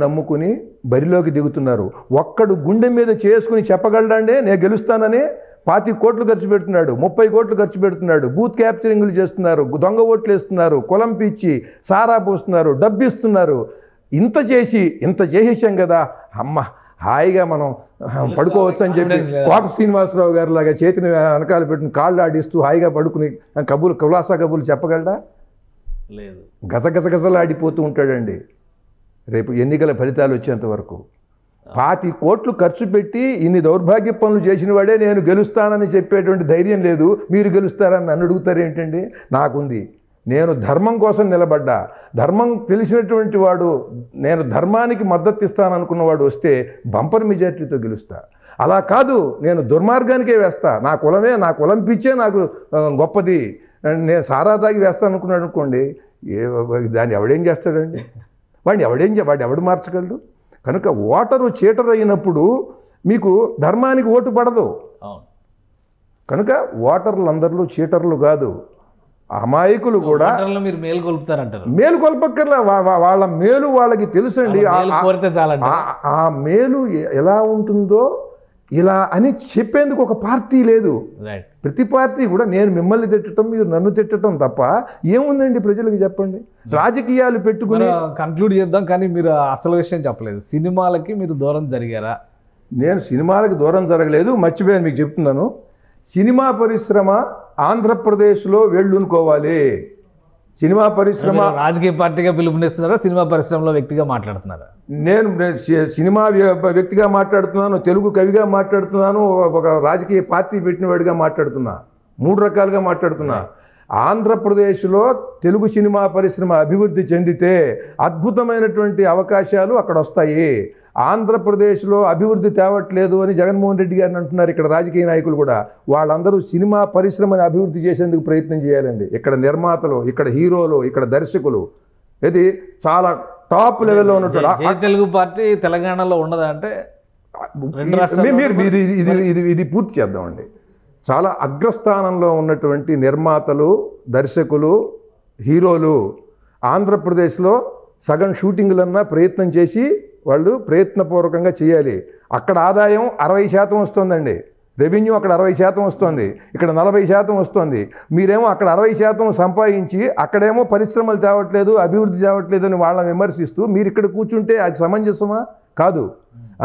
[SPEAKER 3] నమ్ముకుని బరిలోకి దిగుతున్నారు. ఒక్కడు గుండె మీద చేసుకుని చెప్పగలడండి నేను గెలుస్తానని 25 కోట్లు ఖర్చు పెడుతున్నాడు, 30 కోట్లు ఖర్చు పెడుతున్నాడు, బూత్ క్యాప్చరింగ్లు చేస్తున్నారు, దొంగ ఓట్లు వేస్తున్నారు, కులం పిచ్చి సారా పోస్తున్నారు, డబ్బిస్తున్నారు. ఇంత చేసేసాం కదా, అమ్మ హాయిగా మనం పడుకోవచ్చు అని చెప్పి కోట శ్రీనివాసరావు గారి లాగా చేతిని వెనకాల పెట్టిన కాళ్ళు ఆడిస్తూ హాయిగా పడుకుని కులాసా కబుర్లు చెప్పగలడా?
[SPEAKER 2] లేదు.
[SPEAKER 3] గజగజలాడిపోతూ ఉంటాడండి రేపు ఎన్నికల ఫలితాలు వచ్చేంత వరకు. 25 కోట్లు ఖర్చు పెట్టి ఇన్ని దౌర్భాగ్య పనులు చేసిన వాడే నేను గెలుస్తానని చెప్పేటువంటి ధైర్యం లేదు. మీరు గెలుస్తారని నన్ను అడుగుతారు ఏంటండి? నాకుంది. నేను ధర్మం కోసం నిలబడ్డా. ధర్మం తెలిసినటువంటి వాడు, నేను ధర్మానికి మద్దతు ఇస్తాననుకున్నవాడు వస్తే బంపర్ మెజార్టీతో గెలుస్తా. అలా కాదు, నేను దుర్మార్గానికే వేస్తా, నా కులం పిచ్చే నాకు గొప్పది, నేను సారా తాగి వేస్తాను అనుకున్నాడు అనుకోండి, దాన్ని ఎవడేం చేస్తాడండి? వాడు ఎవడు మార్చగలడు? కనుక ఓటరు చీటర్ అయినప్పుడు మీకు ధర్మానికి ఓటు పడదు. కనుక ఓటర్లందరూ చీటర్లు కాదు, అమాయకులు కూడా.
[SPEAKER 2] మీరు మేలు కొలుపుతారంటారు.
[SPEAKER 3] మేలు కొలపక్కర్లా, వాళ్ళ మేలు వాళ్ళకి తెలుసండి. ఆ మేలు ఎలా ఉంటుందో ఇలా అని చెప్పేందుకు ఒక పార్టీ లేదు. ప్రతి పార్టీ కూడా నేను మిమ్మల్ని తిట్టడం, మీరు నన్ను తిట్టడం తప్ప ఏముందండి ప్రజలకు చెప్పండి? రాజకీయాలు పెట్టుకుని
[SPEAKER 2] కంక్లూడ్ చేద్దాం, కానీ మీరు అసలు విషయం చెప్పలేదు. సినిమాలకి మీరు దూరం జరిగారా?
[SPEAKER 3] నేను సినిమాలకి దూరం జరగలేదు, మర్చిపోయాను మీకు చెప్తున్నాను. సినిమా పరిశ్రమ ఆంధ్రప్రదేశ్లో వెళ్ళునుకోవాలి. సినిమా పరిశ్రమ
[SPEAKER 2] రాజకీయ పార్టీగా పిలుపునిస్తున్నారా, సినిమా పరిశ్రమలో వ్యక్తిగా మాట్లాడుతున్నారా?
[SPEAKER 3] నేను సినిమా వ్యక్తిగా మాట్లాడుతున్నాను, తెలుగు కవిగా మాట్లాడుతున్నాను, ఒక రాజకీయ పార్టీ పెట్టినవాడిగా మాట్లాడుతున్నా. 3 రకాలుగా మాట్లాడుతున్నా. ఆంధ్రప్రదేశ్లో తెలుగు సినిమా పరిశ్రమ అభివృద్ధి చెందితే అద్భుతమైనటువంటి అవకాశాలు అక్కడ వస్తాయి. ఆంధ్రప్రదేశ్లో అభివృద్ధి తేవట్లేదు అని జగన్మోహన్ రెడ్డి గారిని అంటున్నారు ఇక్కడ రాజకీయ నాయకులు కూడా. వాళ్ళందరూ సినిమా పరిశ్రమని అభివృద్ధి చేసేందుకు ప్రయత్నం చేయాలండి. ఇక్కడ నిర్మాతలు, ఇక్కడ హీరోలు, ఇక్కడ దర్శకులు, ఇది చాలా టాప్ లెవెల్లో ఉన్నట్టు.
[SPEAKER 2] తెలుగు పార్టీ తెలంగాణలో ఉండదా అంటే
[SPEAKER 3] ఇది పూర్తి చేద్దామండి. చాలా అగ్రస్థానంలో ఉన్నటువంటి నిర్మాతలు, దర్శకులు, హీరోలు ఆంధ్రప్రదేశ్లో సగం షూటింగ్లన్నా ప్రయత్నం చేసి వాళ్ళు ప్రయత్నపూర్వకంగా చేయాలి. అక్కడ ఆదాయం 60% వస్తుందండి, రెవెన్యూ అక్కడ 60% వస్తుంది, ఇక్కడ 40% వస్తుంది. మీరేమో అక్కడ 60% సంపాదించి అక్కడేమో పరిశ్రమలు తేవట్లేదు, అభివృద్ధి తేవట్లేదు అని వాళ్ళని విమర్శిస్తూ మీరు ఇక్కడ కూర్చుంటే అది సమంజసమా? కాదు.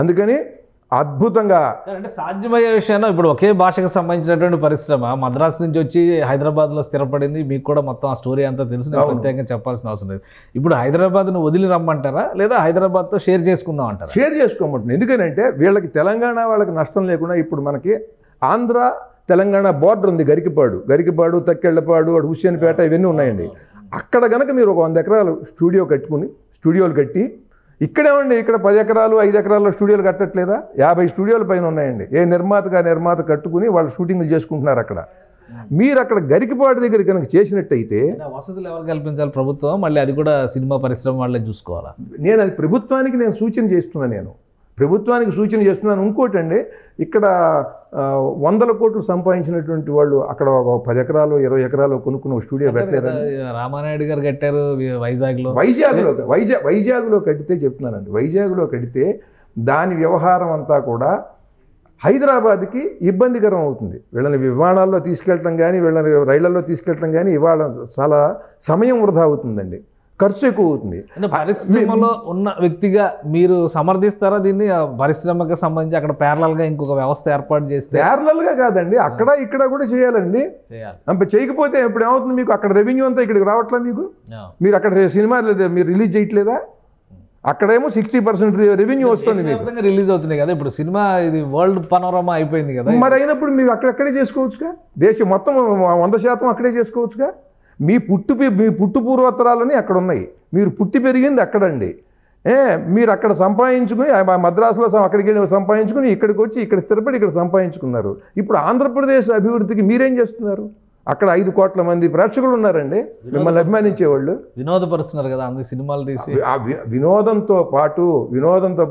[SPEAKER 3] అందుకని అద్భుతంగా
[SPEAKER 2] అంటే సాధ్యమయ్యే విషయంలో ఇప్పుడు ఒకే భాషకు సంబంధించినటువంటి పరిశ్రమ మద్రాసు నుంచి వచ్చి హైదరాబాద్లో స్థిరపడింది. మీకు కూడా మొత్తం ఆ స్టోరీ అంతా తెలుసు, ప్రత్యేకంగా చెప్పాల్సిన అవసరం లేదు. ఇప్పుడు హైదరాబాద్ను వదిలి రమ్మంటారా, లేదా హైదరాబాద్తో షేర్ చేసుకుందాం అంటారా?
[SPEAKER 3] షేర్ చేసుకోమంటున్నాను. ఎందుకనంటే వీళ్ళకి తెలంగాణ వాళ్ళకి నష్టం లేకుండా ఇప్పుడు మనకి ఆంధ్ర తెలంగాణ బోర్డర్ ఉంది. గరికిపాడు, తక్కెళ్ళపాడు, హుస్సేన్పేట ఇవన్నీ ఉన్నాయండి. అక్కడ కనుక మీరు ఒక 100 ఎకరాలు స్టూడియోలు కట్టి ఇక్కడేమండి, ఇక్కడ 10 ఎకరాలు 5 ఎకరాల్లో స్టూడియోలు కట్టట్లేదా? 50 స్టూడియోల పైన ఉన్నాయండి. ఏ నిర్మాత కట్టుకుని వాళ్ళు షూటింగ్లు చేసుకుంటున్నారు అక్కడ. మీరు అక్కడ గరికిపాడు దగ్గర కనుక చేసినట్టయితే
[SPEAKER 2] వసతులు ఎవరు కల్పించాలి? ప్రభుత్వం, మళ్ళీ అది కూడా సినిమా పరిశ్రమ వాళ్ళే చూసుకోవాలా?
[SPEAKER 3] నేను అది ప్రభుత్వానికి సూచన చేస్తున్నాను. ఇంకోటి అండి, ఇక్కడ 100 కోట్లు సంపాదించినటువంటి వాళ్ళు అక్కడ ఒక 10 ఎకరాలు 20 ఎకరాలు కొనుక్కున్న స్టూడియో పెట్టారు.
[SPEAKER 2] రామానాయుడు గారు కట్టారు
[SPEAKER 3] వైజాగ్లో కడితే చెప్తున్నానండి. వైజాగ్లో కడితే దాని వ్యవహారం అంతా కూడా హైదరాబాద్కి ఇబ్బందికరం అవుతుంది. వీళ్ళని విమానాల్లో తీసుకెళ్ళటం కానీ, వీళ్ళని రైళ్లలో తీసుకెళ్ళటం కానీ ఇవాళ చాలా సమయం వృధా అవుతుందండి, ఖర్చు ఎక్కువ అవుతుంది.
[SPEAKER 2] పరిశ్రమలో ఉన్న వ్యక్తిగా మీరు సమర్థిస్తారా దీన్ని? పరిశ్రమకు సంబంధించి అక్కడ ప్యారలల్గా ఇంకొక వ్యవస్థ ఏర్పాటు చేస్తే?
[SPEAKER 3] ప్యారలల్గా కాదండి, అక్కడ ఇక్కడ కూడా చేయాలండి. చేయకపోతే ఇప్పుడు ఏమవుతుంది, మీకు అక్కడ రెవెన్యూ అంతా ఇక్కడికి రావట్లే. మీరు అక్కడ సినిమా మీరు రిలీజ్ చేయట్లేదా? అక్కడేమో 60% రెవెన్యూ వస్తుంది,
[SPEAKER 2] రిలీజ్ అవుతున్నాయి కదా. ఇప్పుడు సినిమా ఇది వరల్డ్ పనోరమా అయిపోయింది కదా.
[SPEAKER 3] మరి అయినప్పుడు మీరు అక్కడక్కడే చేసుకోవచ్చుగా, దేశం మొత్తం 100% అక్కడే చేసుకోవచ్చుగా. మీ పుట్టు పూర్వోత్తరాలని అక్కడ ఉన్నాయి, మీరు పుట్టి పెరిగింది అక్కడండి. మీరు అక్కడ సంపాదించుకుని మద్రాసులో అక్కడికి వెళ్ళి సంపాదించుకుని ఇక్కడికి వచ్చి ఇక్కడ స్థిరపడి ఇక్కడ సంపాదించుకున్నారు. ఇప్పుడు ఆంధ్రప్రదేశ్ అభివృద్ధికి మీరేం చేస్తున్నారు? అక్కడ 5 కోట్ల మంది ప్రేక్షకులు ఉన్నారండి, మిమ్మల్ని అభిమానించేవాళ్ళు.
[SPEAKER 2] వినోదపరుస్తున్నారు కదా అన్ని సినిమాలు తీసి.
[SPEAKER 3] వినోదంతో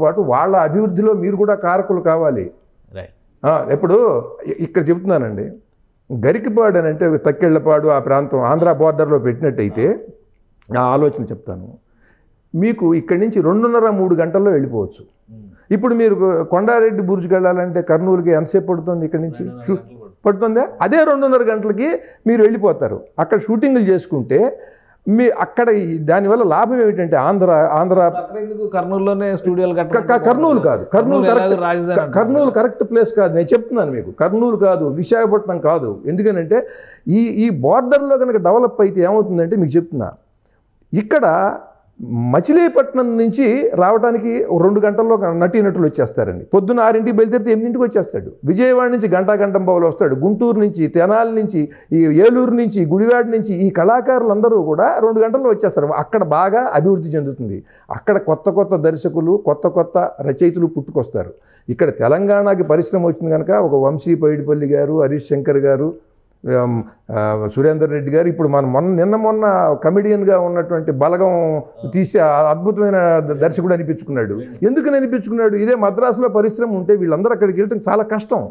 [SPEAKER 3] పాటు వాళ్ళ అభివృద్ధిలో మీరు కూడా కారకులు కావాలి. ఇప్పుడు ఇక్కడ చెప్తున్నానండి, గరికిపాడు అని అంటే తక్కెళ్ళపాడు ఆ ప్రాంతం ఆంధ్ర బోర్డర్లో పెట్టినట్టయితే నా ఆలోచన చెప్తాను. మీకు ఇక్కడి నుంచి 2.5-3 గంటల్లో వెళ్ళిపోవచ్చు. ఇప్పుడు మీరు కొండారెడ్డి బుర్జ్కి వెళ్ళాలంటే కర్నూలుకి ఎంతసేపు పడుతుంది? ఇక్కడి నుంచి పడుతుందా? అదే 2.5 గంటలకి మీరు వెళ్ళిపోతారు. అక్కడ షూటింగ్లు చేసుకుంటే అక్కడ దానివల్ల లాభం ఏమిటంటే
[SPEAKER 2] కర్నూలులోనే స్టూడియోలు
[SPEAKER 3] కర్నూలు కాదు, కర్నూలు కరెక్ట్ ప్లేస్ కాదు. నేను చెప్తున్నాను మీకు, కర్నూలు కాదు, విశాఖపట్నం కాదు. ఎందుకనంటే ఈ బార్డర్లో కనుక డెవలప్ అయితే ఏమవుతుందంటే మీకు చెప్తున్నా, ఇక్కడ మచిలీపట్నం నుంచి రావడానికి 2 గంటల్లో నటీనటులు వచ్చేస్తారండి. పొద్దున్న 6ంటికి బయలుదేరితే 8ంటికి వచ్చేస్తాడు. విజయవాడ నుంచి గంటం బావులు వస్తాడు. గుంటూరు నుంచి, తెనాలి నుంచి, ఈ ఏలూరు నుంచి, గుడివాడ నుంచి ఈ కళాకారులందరూ కూడా 2 గంటల్లో వచ్చేస్తారు. అక్కడ బాగా అభివృద్ధి చెందుతుంది. అక్కడ కొత్త దర్శకులు, కొత్త రచయితలు పుట్టుకొస్తారు. ఇక్కడ తెలంగాణకి పరిశ్రమ వచ్చింది కనుక ఒక వంశీ పైడిపల్లి గారు, హరీష్ శంకర్ గారు, సురేందర్ రెడ్డి గారు, ఇప్పుడు మనం నిన్న కమెడియన్గా ఉన్నటువంటి బలగం తీసి అద్భుతమైన దర్శకుడు అనిపించుకున్నాడు. ఎందుకని అనిపించుకున్నాడు? ఇదే మద్రాసులో పరిశ్రమ ఉంటే వీళ్ళందరూ అక్కడికి వెళ్ళటం చాలా కష్టం.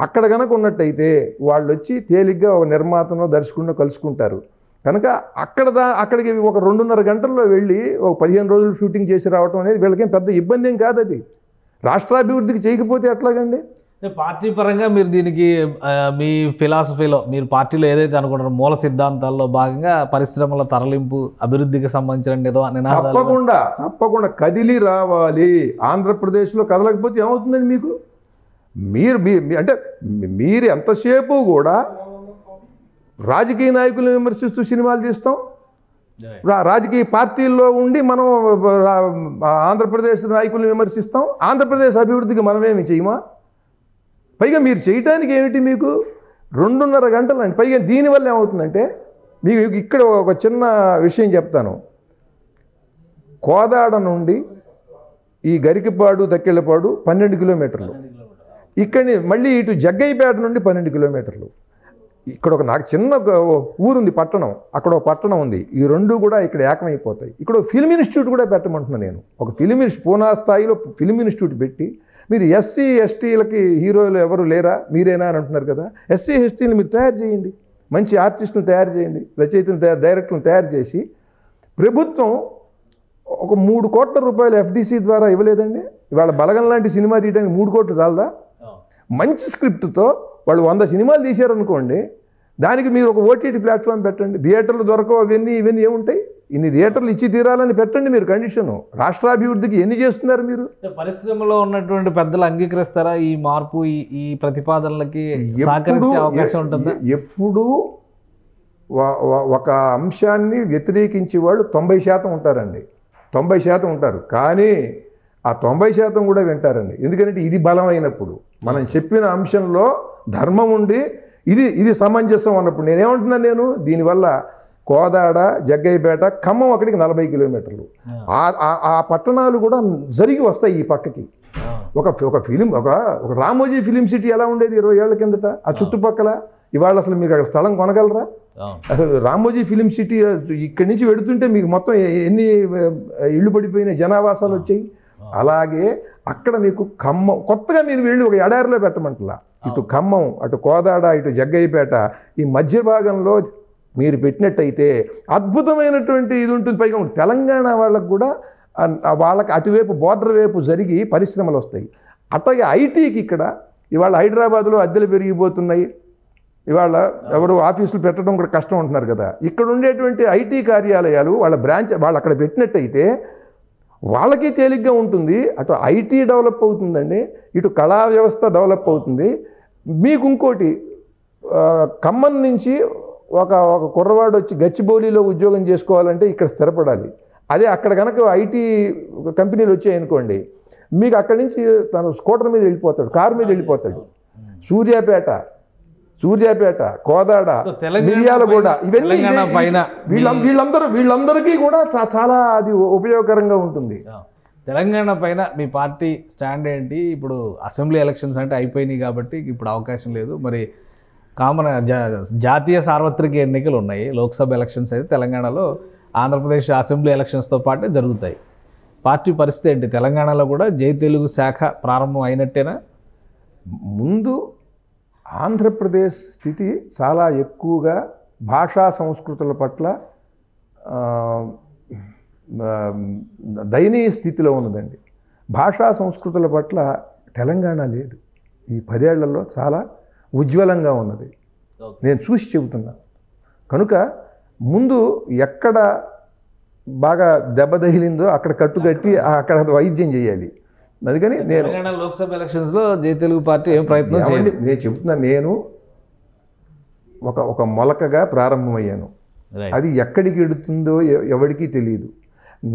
[SPEAKER 3] అక్కడ కనుక ఉన్నట్టయితే వాళ్ళు వచ్చి తేలిగ్గా ఒక నిర్మాతనో దర్శకుడినో కలుసుకుంటారు. కనుక అక్కడికి ఒక 2.5 గంటల్లో వెళ్ళి ఒక 15 రోజులు షూటింగ్ చేసి రావడం అనేది వీళ్ళకేం పెద్ద ఇబ్బంది ఏం కాదు. అది రాష్ట్రాభివృద్ధికి చేయకపోతే ఎట్లాగండి?
[SPEAKER 2] పార్టీ పరంగా మీరు దీనికి మీ ఫిలాసఫీలో, మీరు పార్టీలో ఏదైతే అనుకుంటారో మూల సిద్ధాంతాల్లో భాగంగా పరిశ్రమల తరలింపు, అభివృద్ధికి సంబంధించిన ఏదో
[SPEAKER 3] తప్పకుండా కదిలి రావాలి. ఆంధ్రప్రదేశ్లో కదలకపోతే ఏమవుతుందండి? మీకు అంటే మీరు ఎంతసేపు కూడా రాజకీయ నాయకులను విమర్శిస్తూ సినిమాలు తీస్తాం, రాజకీయ పార్టీల్లో ఉండి మనం ఆంధ్రప్రదేశ్ నాయకులను విమర్శిస్తాం. ఆంధ్రప్రదేశ్ అభివృద్ధికి మనమేమి చేయమా? పైగా మీరు చేయటానికి ఏమిటి? మీకు 2.5 గంటలు అండి. పైగా దీనివల్ల ఏమవుతుందంటే, మీకు ఇక్కడ ఒక చిన్న విషయం చెప్తాను. కోదాడ నుండి ఈ గరికిపాడు, తక్కెళ్ళపాడు 12 కిలోమీటర్లు. ఇక్కడి మళ్ళీ ఇటు జగ్గయ్యపేట నుండి 12 కిలోమీటర్లు. ఇక్కడ నాకు చిన్న ఊరుంది, పట్టణం. అక్కడ ఒక పట్టణం ఉంది. ఈ రెండు కూడా ఇక్కడ ఏకమైపోతాయి. ఇక్కడ ఫిల్మ్ ఇన్స్టిట్యూట్ కూడా పెట్టమంటున్నాను నేను. ఒక ఫిల్మ్ పూనా స్థాయిలో ఫిల్మ్ ఇన్స్టిట్యూట్ పెట్టి, మీరు ఎస్సీ ఎస్టీలకి హీరోలు ఎవరు లేరా, మీరేనా అని అంటున్నారు కదా, ఎస్సీ ఎస్టీలు మీరు తయారు చేయండి, మంచి ఆర్టిస్టులు తయారు చేయండి, రచయితలు డైరెక్టర్లు తయారు చేసి, ప్రభుత్వం ఒక 3 కోట్ల రూపాయలు ఎఫ్డిసి ద్వారా ఇవ్వలేదండి? ఇవాళ బలగం లాంటి సినిమా తీయడానికి 3 కోట్లు చాలదా? మంచి స్క్రిప్ట్తో వాళ్ళు 100 సినిమాలు తీశారనుకోండి, దానికి మీరు ఒక ఓటీటీ ప్లాట్ఫామ్ పెట్టండి. థియేటర్లు దొరకవు, ఇవన్నీ ఏముంటాయి? ఇన్ని థియేటర్లు ఇచ్చి తీరాలని పెట్టండి మీరు కండిషను. రాష్ట్రాభివృద్ధికి ఎన్ని చేస్తున్నారు మీరు?
[SPEAKER 2] పరిశ్రమలో ఉన్నటువంటి పెద్దలు అంగీకరిస్తారా ఈ మార్పు, ఈ ప్రతిపాదనలకి సహకరించే అవకాశం ఉంటుందా?
[SPEAKER 3] ఎప్పుడు ఒక అంశాన్ని వ్యతిరేకించే వాళ్ళు 90% ఉంటారండి. 90% ఉంటారు. కానీ ఆ 90% కూడా వింటారండి. ఎందుకంటే ఇది బలమైనప్పుడు, మనం చెప్పిన అంశంలో ధర్మం ఉండి ఇది సమంజసం అన్నప్పుడు నేనేమంటున్నాను, నేను కోదాడ, జగ్గయ్యపేట, ఖమ్మం అక్కడికి 40 కిలోమీటర్లు. ఆ పట్టణాలు కూడా జరిగి వస్తాయి ఈ పక్కకి. ఒక ఫిలిం, ఒక రామోజీ ఫిలిం సిటీ ఎలా ఉండేది 20 ఏళ్ల కిందట ఆ చుట్టుపక్కల? ఇవాళ అసలు మీకు అక్కడ స్థలం కొనగలరా? అసలు రామోజీ ఫిలిం సిటీ ఇక్కడి నుంచి వెడుతుంటే మీకు మొత్తం ఎన్ని ఇళ్ళు పడిపోయిన జనావాసాలు వచ్చాయి. అలాగే అక్కడ మీకు ఖమ్మం కొత్తగా మీరు వెళ్ళి ఒక ఎడారిలో పెట్టమంటలా. ఇటు ఖమ్మం, అటు కోదాడ, ఇటు జగ్గయ్యపేట, ఈ మధ్య భాగంలో మీరు పెట్టినట్టయితే అద్భుతమైనటువంటి ఇది ఉంటుంది. పైగా తెలంగాణ వాళ్ళకు కూడా వాళ్ళకి అటువైపు బోర్డర్ వైపు జరిగి పరిశ్రమలు వస్తాయి. అట్లాగే ఐటీకి ఇక్కడ ఇవాళ హైదరాబాద్లో అద్దెలు పెరిగిపోతున్నాయి. ఇవాళ ఎవరు ఆఫీసులు పెట్టడం కూడా కష్టం ఉంటున్నారు కదా. ఇక్కడ ఉండేటువంటి ఐటీ కార్యాలయాలు వాళ్ళు అక్కడ పెట్టినట్టయితే వాళ్ళకి తేలిగ్గా ఉంటుంది. అటు ఐటీ డెవలప్ అవుతుందండి, ఇటు కళా వ్యవస్థ డెవలప్ అవుతుంది. మీకు ఇంకోటి, ఖమ్మం నుంచి ఒక కుర్రవాడు వచ్చి గచ్చిబౌలిలో ఉద్యోగం చేసుకోవాలంటే ఇక్కడ స్థిరపడాలి. అదే అక్కడ కనుక ఐటీ కంపెనీలు వచ్చాయనుకోండి, మీకు అక్కడి నుంచి తను స్కూటర్ మీద వెళ్ళిపోతాడు, కారు మీద వెళ్ళిపోతాడు. సూర్యాపేట, కోదాడ, మిర్యాలగూడ, ఇవన్నీ వీళ్ళందరికీ కూడా చాలా అది ఉపయోగకరంగా ఉంటుంది.
[SPEAKER 2] తెలంగాణ పైన మీ పార్టీ స్టాండ్ ఏంటి? ఇప్పుడు అసెంబ్లీ ఎలక్షన్స్ అంటే అయిపోయినాయి కాబట్టి ఇప్పుడు అవకాశం లేదు. మరి జాతీయ సార్వత్రిక ఎన్నికలు ఉన్నాయి, లోక్సభ ఎలక్షన్స్ అయితే తెలంగాణలో, ఆంధ్రప్రదేశ్ అసెంబ్లీ ఎలక్షన్స్తో పాటే జరుగుతాయి. పార్టీ పరిస్థితి ఏంటి? తెలంగాణలో కూడా జై తెలుగు శాఖ ప్రారంభం అయినట్టేనా?
[SPEAKER 3] ముందు ఆంధ్రప్రదేశ్ స్థితి చాలా ఎక్కువగా భాషా సంస్కృతుల పట్ల దయనీయ స్థితిలో ఉన్నదండి. భాషా సంస్కృతుల పట్ల తెలంగాణ లేదు. ఈ 10 ఏళ్లలో చాలా ఉజ్వలంగా ఉన్నది. నేను చూసి చెబుతున్నా. కనుక ముందు ఎక్కడ బాగా దెబ్బతగిలిందో అక్కడ కట్టుకట్టి అక్కడ వైద్యం చేయాలి. అందుకని నేను
[SPEAKER 2] లోక్సభ ఎలక్షన్స్లో జై తెలుగు పార్టీ ఏం ప్రయత్నం చేయండి.
[SPEAKER 3] నేను చెప్తున్నా, నేను ఒక మొలకగా ప్రారంభమయ్యాను. అది ఎక్కడికి ఎడుతుందో ఎవరికీ తెలియదు.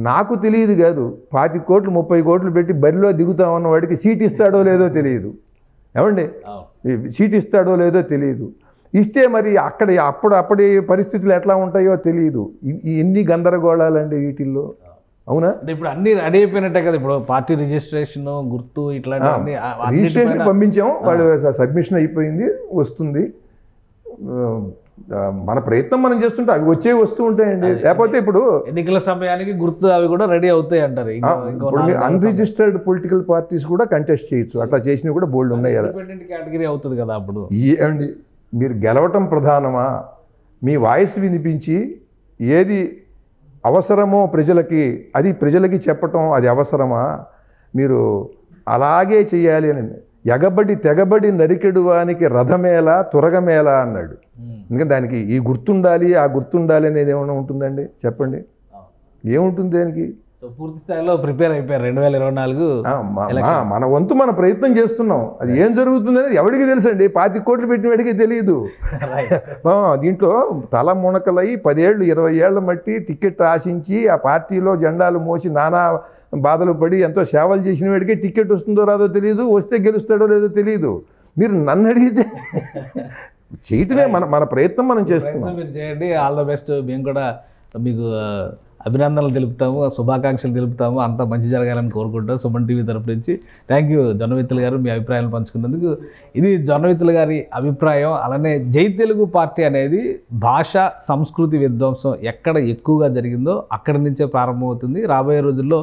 [SPEAKER 3] నాకు తెలియదు కాదు, 25 కోట్లు 30 కోట్లు పెట్టి బరిలో దిగుతామన్న వాడికి సీట్ ఇస్తాడో లేదో తెలియదు. ఏమండి, సీట్ ఇస్తాడో లేదో తెలియదు. ఇస్తే మరి అప్పటి పరిస్థితులు ఎట్లా ఉంటాయో తెలియదు. ఎన్ని గందరగోళాలండి వీటిల్లో. అవునా?
[SPEAKER 2] ఇప్పుడు అన్ని రెడీ అయిపోయినట్టే కదా. ఇప్పుడు పార్టీ రిజిస్ట్రేషన్, గుర్తు, ఇట్లాంటి
[SPEAKER 3] రిజిస్ట్రేషన్ పంపించాం, వాడు సబ్మిషన్ అయిపోయింది, వస్తుంది. మన ప్రయత్నం మనం చేస్తుంటే అవి వస్తూ ఉంటాయండి. లేకపోతే ఇప్పుడు
[SPEAKER 2] ఎన్నికల సమయానికి గుర్తు అవి కూడా రెడీ అవుతాయి అంటారు.
[SPEAKER 3] అన్రిజిస్టర్డ్ పొలిటికల్ పార్టీస్ కూడా కంటెస్ట్ చేయొచ్చు. అట్లా చేసినవి కూడా బోల్డ్ ఉన్నాయి కదా.
[SPEAKER 2] కేటగిరీ అవుతుంది కదా. అప్పుడు
[SPEAKER 3] ఏమండి, మీరు గెలవటం ప్రధానమా, మీ వాయిస్ వినిపించి ఏది అవసరమో ప్రజలకి అది ప్రజలకి చెప్పటం అది అవసరమా? మీరు అలాగే చేయాలి అని. ఎగబడి తెగబడి నరికెడు వానికి రథమేలా తురగమేలా అన్నాడు. ఎందుకంటే దానికి ఈ గుర్తుండాలి ఆ గుర్తుండాలి అనేది ఏమైనా ఉంటుందండి? చెప్పండి, ఏముంటుంది దానికి?
[SPEAKER 2] పూర్తి స్థాయిలో ప్రిపేర్ అయిపోయారు 2024.
[SPEAKER 3] మన వంతు మన ప్రయత్నం చేస్తున్నాం. అది ఏం జరుగుతుంది అనేది ఎవరికి తెలుసండి? 25 కోట్లు పెట్టిన వాడికి తెలియదు. దీంట్లో తల మునకలై 10 ఏళ్ళు 20 ఏళ్ల మట్టి టికెట్ ఆశించి ఆ పార్టీలో జెండాలు మోసి నానా బాధలు పడి ఎంతో సేవలు చేసిన వాడికి టికెట్ వస్తుందో రాదో తెలియదు, వస్తే గెలుస్తాడో లేదో తెలియదు. మీరు నన్ను అడిగితే చేయటమే మన ప్రయత్నం మనం చేస్తున్నాం.
[SPEAKER 2] మీరు చేయండి. All the best. మేము కూడా మీకు అభినందనలు తెలుపుతాము, శుభాకాంక్షలు తెలుపుతాము. అంతా మంచి జరగాలని కోరుకుంటాం సుమన్ టీవీ తరపు నుంచి. థ్యాంక్ యూ జొన్నవిత్తుల గారు, మీ అభిప్రాయాలు పంచుకున్నందుకు. ఇది జొన్నవిత్తుల గారి అభిప్రాయం. అలానే జై తెలుగు పార్టీ అనేది భాష సంస్కృతి విధ్వంసం ఎక్కడ ఎక్కువగా జరిగిందో అక్కడి నుంచే ప్రారంభమవుతుంది. రాబోయే రోజుల్లో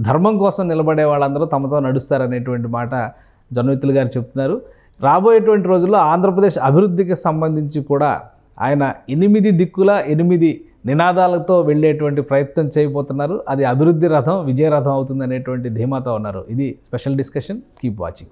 [SPEAKER 2] ధర్మం కోసం నిలబడే వాళ్ళందరూ తమతో నడుస్తారనేటువంటి మాట జొన్నవిత్తుల గారు చెప్తున్నారు. రాబోయేటువంటి రోజుల్లో ఆంధ్రప్రదేశ్ అభివృద్ధికి సంబంధించి కూడా ఆయన 8 దిక్కుల 8 నినాదాలతో వెళ్ళేటువంటి ప్రయత్నం చేయబోతున్నారు. అది అభివృద్ధి రథం, విజయ రథం అవుతుంది అనేటువంటి ధీమాతో ఉన్నారు. ఇది స్పెషల్ డిస్కషన్. Keep watching.